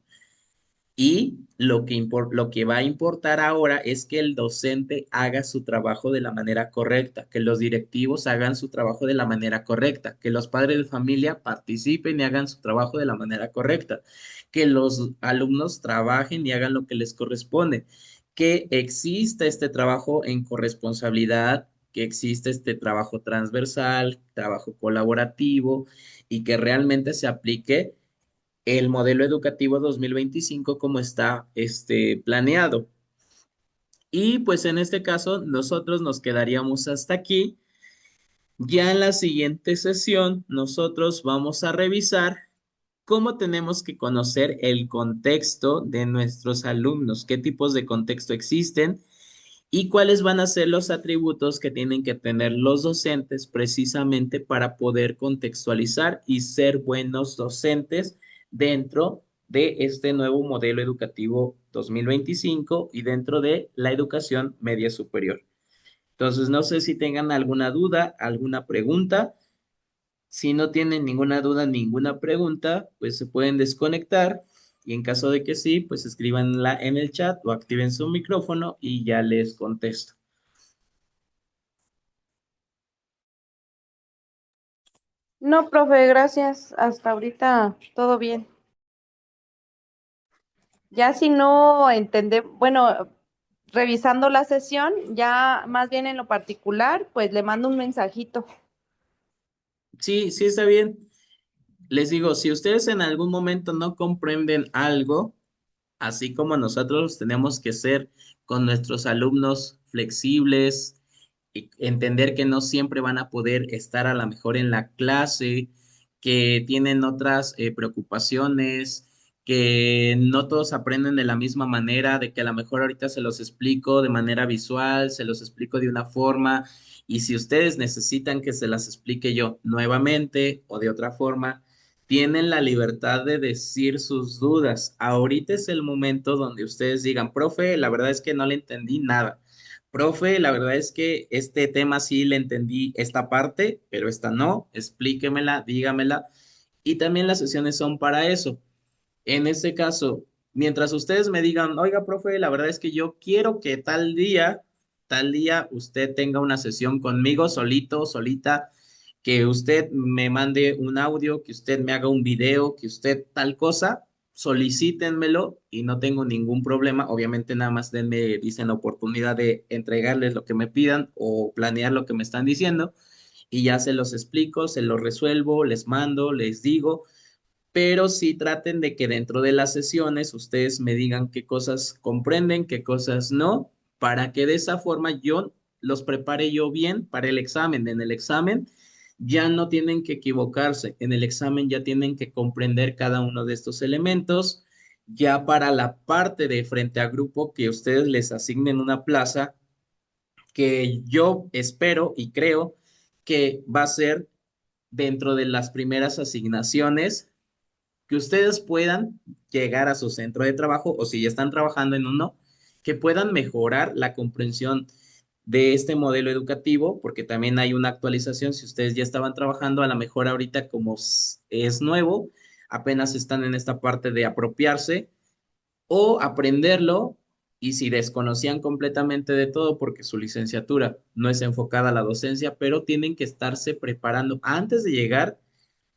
S1: Y lo que va a importar ahora es que el docente haga su trabajo de la manera correcta, que los directivos hagan su trabajo de la manera correcta, que los padres de familia participen y hagan su trabajo de la manera correcta, que los alumnos trabajen y hagan lo que les corresponde, que exista este trabajo en corresponsabilidad, que exista este trabajo transversal, trabajo colaborativo y que realmente se aplique el modelo educativo 2025 como está planeado. Y pues en este caso nosotros nos quedaríamos hasta aquí. Ya en la siguiente sesión nosotros vamos a revisar cómo tenemos que conocer el contexto de nuestros alumnos, qué tipos de contexto existen y cuáles van a ser los atributos que tienen que tener los docentes precisamente para poder contextualizar y ser buenos docentes dentro de este nuevo modelo educativo 2025 y dentro de la educación media superior. Entonces, no sé si tengan alguna duda, alguna pregunta. Si no tienen ninguna duda, ninguna pregunta, pues se pueden desconectar y en caso de que sí, pues escríbanla en el chat o activen su micrófono y ya les contesto.
S2: No, profe, gracias. Hasta ahorita todo bien. Ya si no entendemos, bueno, revisando la sesión, ya más bien en lo particular, pues le mando un mensajito.
S1: Sí, sí está bien. Les digo, si ustedes en algún momento no comprenden algo, así como nosotros tenemos que ser con nuestros alumnos flexibles, y entender que no siempre van a poder estar a la mejor en la clase, que tienen otras preocupaciones, que no todos aprenden de la misma manera, de que a lo mejor ahorita se los explico de manera visual, se los explico de una forma, y si ustedes necesitan que se las explique yo nuevamente o de otra forma, tienen la libertad de decir sus dudas. Ahorita es el momento donde ustedes digan, profe, la verdad es que no le entendí nada. Profe, la verdad es que este tema sí le entendí esta parte, pero esta no. Explíquemela, dígamela. Y también las sesiones son para eso. En este caso, mientras ustedes me digan, oiga, profe, la verdad es que yo quiero que tal día, usted tenga una sesión conmigo solito, solita, que usted me mande un audio, que usted me haga un video, que usted tal cosa, solicítenmelo y no tengo ningún problema. Obviamente nada más denme, dicen la oportunidad de entregarles lo que me pidan o planear lo que me están diciendo y ya se los explico, se los resuelvo, les mando, les digo, pero sí traten de que dentro de las sesiones ustedes me digan qué cosas comprenden, qué cosas no, para que de esa forma yo los prepare yo bien para el examen. En el examen ya no tienen que equivocarse, en el examen ya tienen que comprender cada uno de estos elementos. Ya para la parte de frente a grupo que ustedes les asignen una plaza, que yo espero y creo que va a ser dentro de las primeras asignaciones que ustedes puedan llegar a su centro de trabajo o si ya están trabajando en uno, que puedan mejorar la comprensión de este modelo educativo, porque también hay una actualización. Si ustedes ya estaban trabajando, a lo mejor ahorita como es nuevo, apenas están en esta parte de apropiarse o aprenderlo. Y si desconocían completamente de todo porque su licenciatura no es enfocada a la docencia, pero tienen que estarse preparando antes de llegar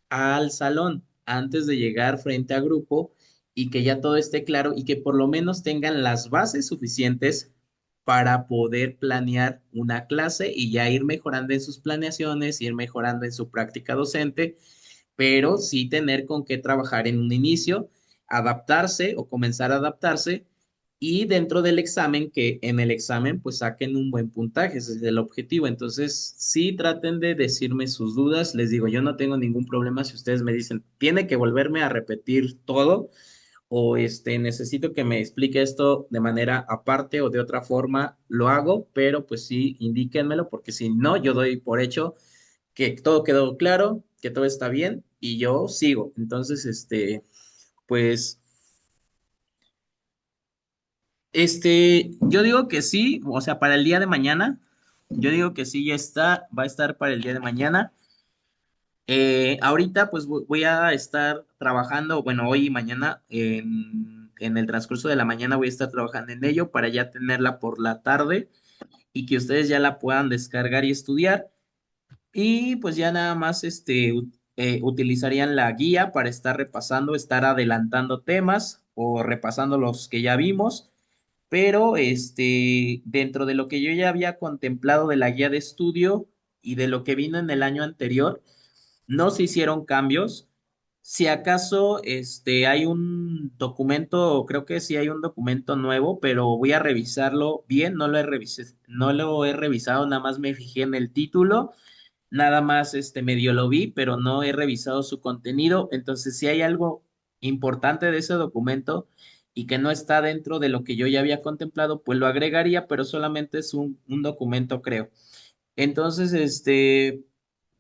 S1: al salón antes de llegar frente a grupo y que ya todo esté claro y que por lo menos tengan las bases suficientes para poder planear una clase y ya ir mejorando en sus planeaciones, ir mejorando en su práctica docente, pero sí tener con qué trabajar en un inicio, adaptarse o comenzar a adaptarse y dentro del examen, que en el examen pues saquen un buen puntaje, ese es el objetivo. Entonces, sí traten de decirme sus dudas, les digo, yo no tengo ningún problema si ustedes me dicen, tiene que volverme a repetir todo o necesito que me explique esto de manera aparte o de otra forma, lo hago, pero pues sí, indíquenmelo porque si no, yo doy por hecho que todo quedó claro, que todo está bien y yo sigo. Entonces, pues, yo digo que sí, o sea, para el día de mañana, yo digo que sí, ya está, va a estar para el día de mañana. Ahorita, pues, voy a estar trabajando, bueno, hoy y mañana, en el transcurso de la mañana voy a estar trabajando en ello para ya tenerla por la tarde y que ustedes ya la puedan descargar y estudiar. Y pues ya nada más utilizarían la guía para estar repasando, estar adelantando temas o repasando los que ya vimos, pero dentro de lo que yo ya había contemplado de la guía de estudio y de lo que vino en el año anterior, no se hicieron cambios. Si acaso hay un documento, creo que sí hay un documento nuevo, pero voy a revisarlo bien, no lo he revisado, nada más me fijé en el título. Nada más medio lo vi, pero no he revisado su contenido. Entonces, si hay algo importante de ese documento y que no está dentro de lo que yo ya había contemplado, pues lo agregaría, pero solamente es un documento, creo. Entonces,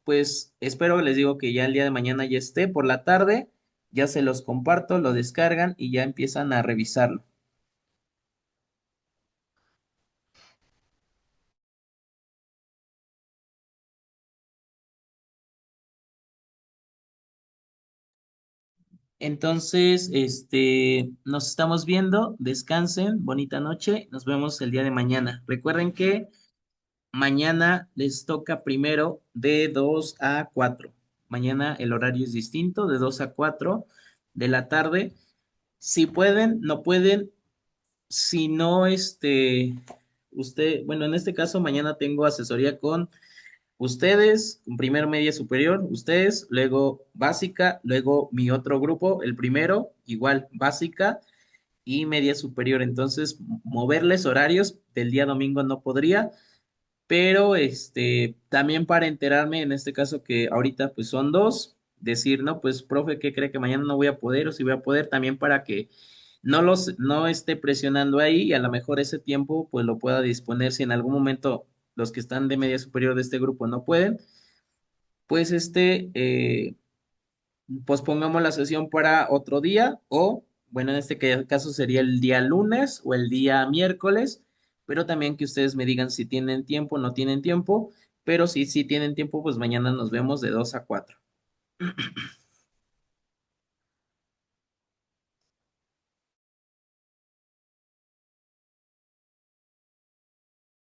S1: pues espero, les digo que ya el día de mañana ya esté por la tarde, ya se los comparto, lo descargan y ya empiezan a revisarlo. Entonces, nos estamos viendo, descansen, bonita noche, nos vemos el día de mañana. Recuerden que mañana les toca primero de 2 a 4. Mañana el horario es distinto, de 2 a 4 de la tarde. Si pueden, no pueden, si no, usted, bueno, en este caso mañana tengo asesoría con ustedes, con primero media superior, ustedes, luego básica, luego mi otro grupo, el primero, igual básica y media superior. Entonces, moverles horarios del día domingo no podría, pero también para enterarme, en este caso que ahorita pues son dos, decir, no, pues profe, ¿qué cree que mañana no voy a poder o si voy a poder? También para que no esté presionando ahí y a lo mejor ese tiempo pues lo pueda disponer si en algún momento los que están de media superior de este grupo no pueden, pues pospongamos la sesión para otro día o, bueno, en este caso sería el día lunes o el día miércoles, pero también que ustedes me digan si tienen tiempo o no tienen tiempo, pero si tienen tiempo, pues mañana nos vemos de 2 a 4.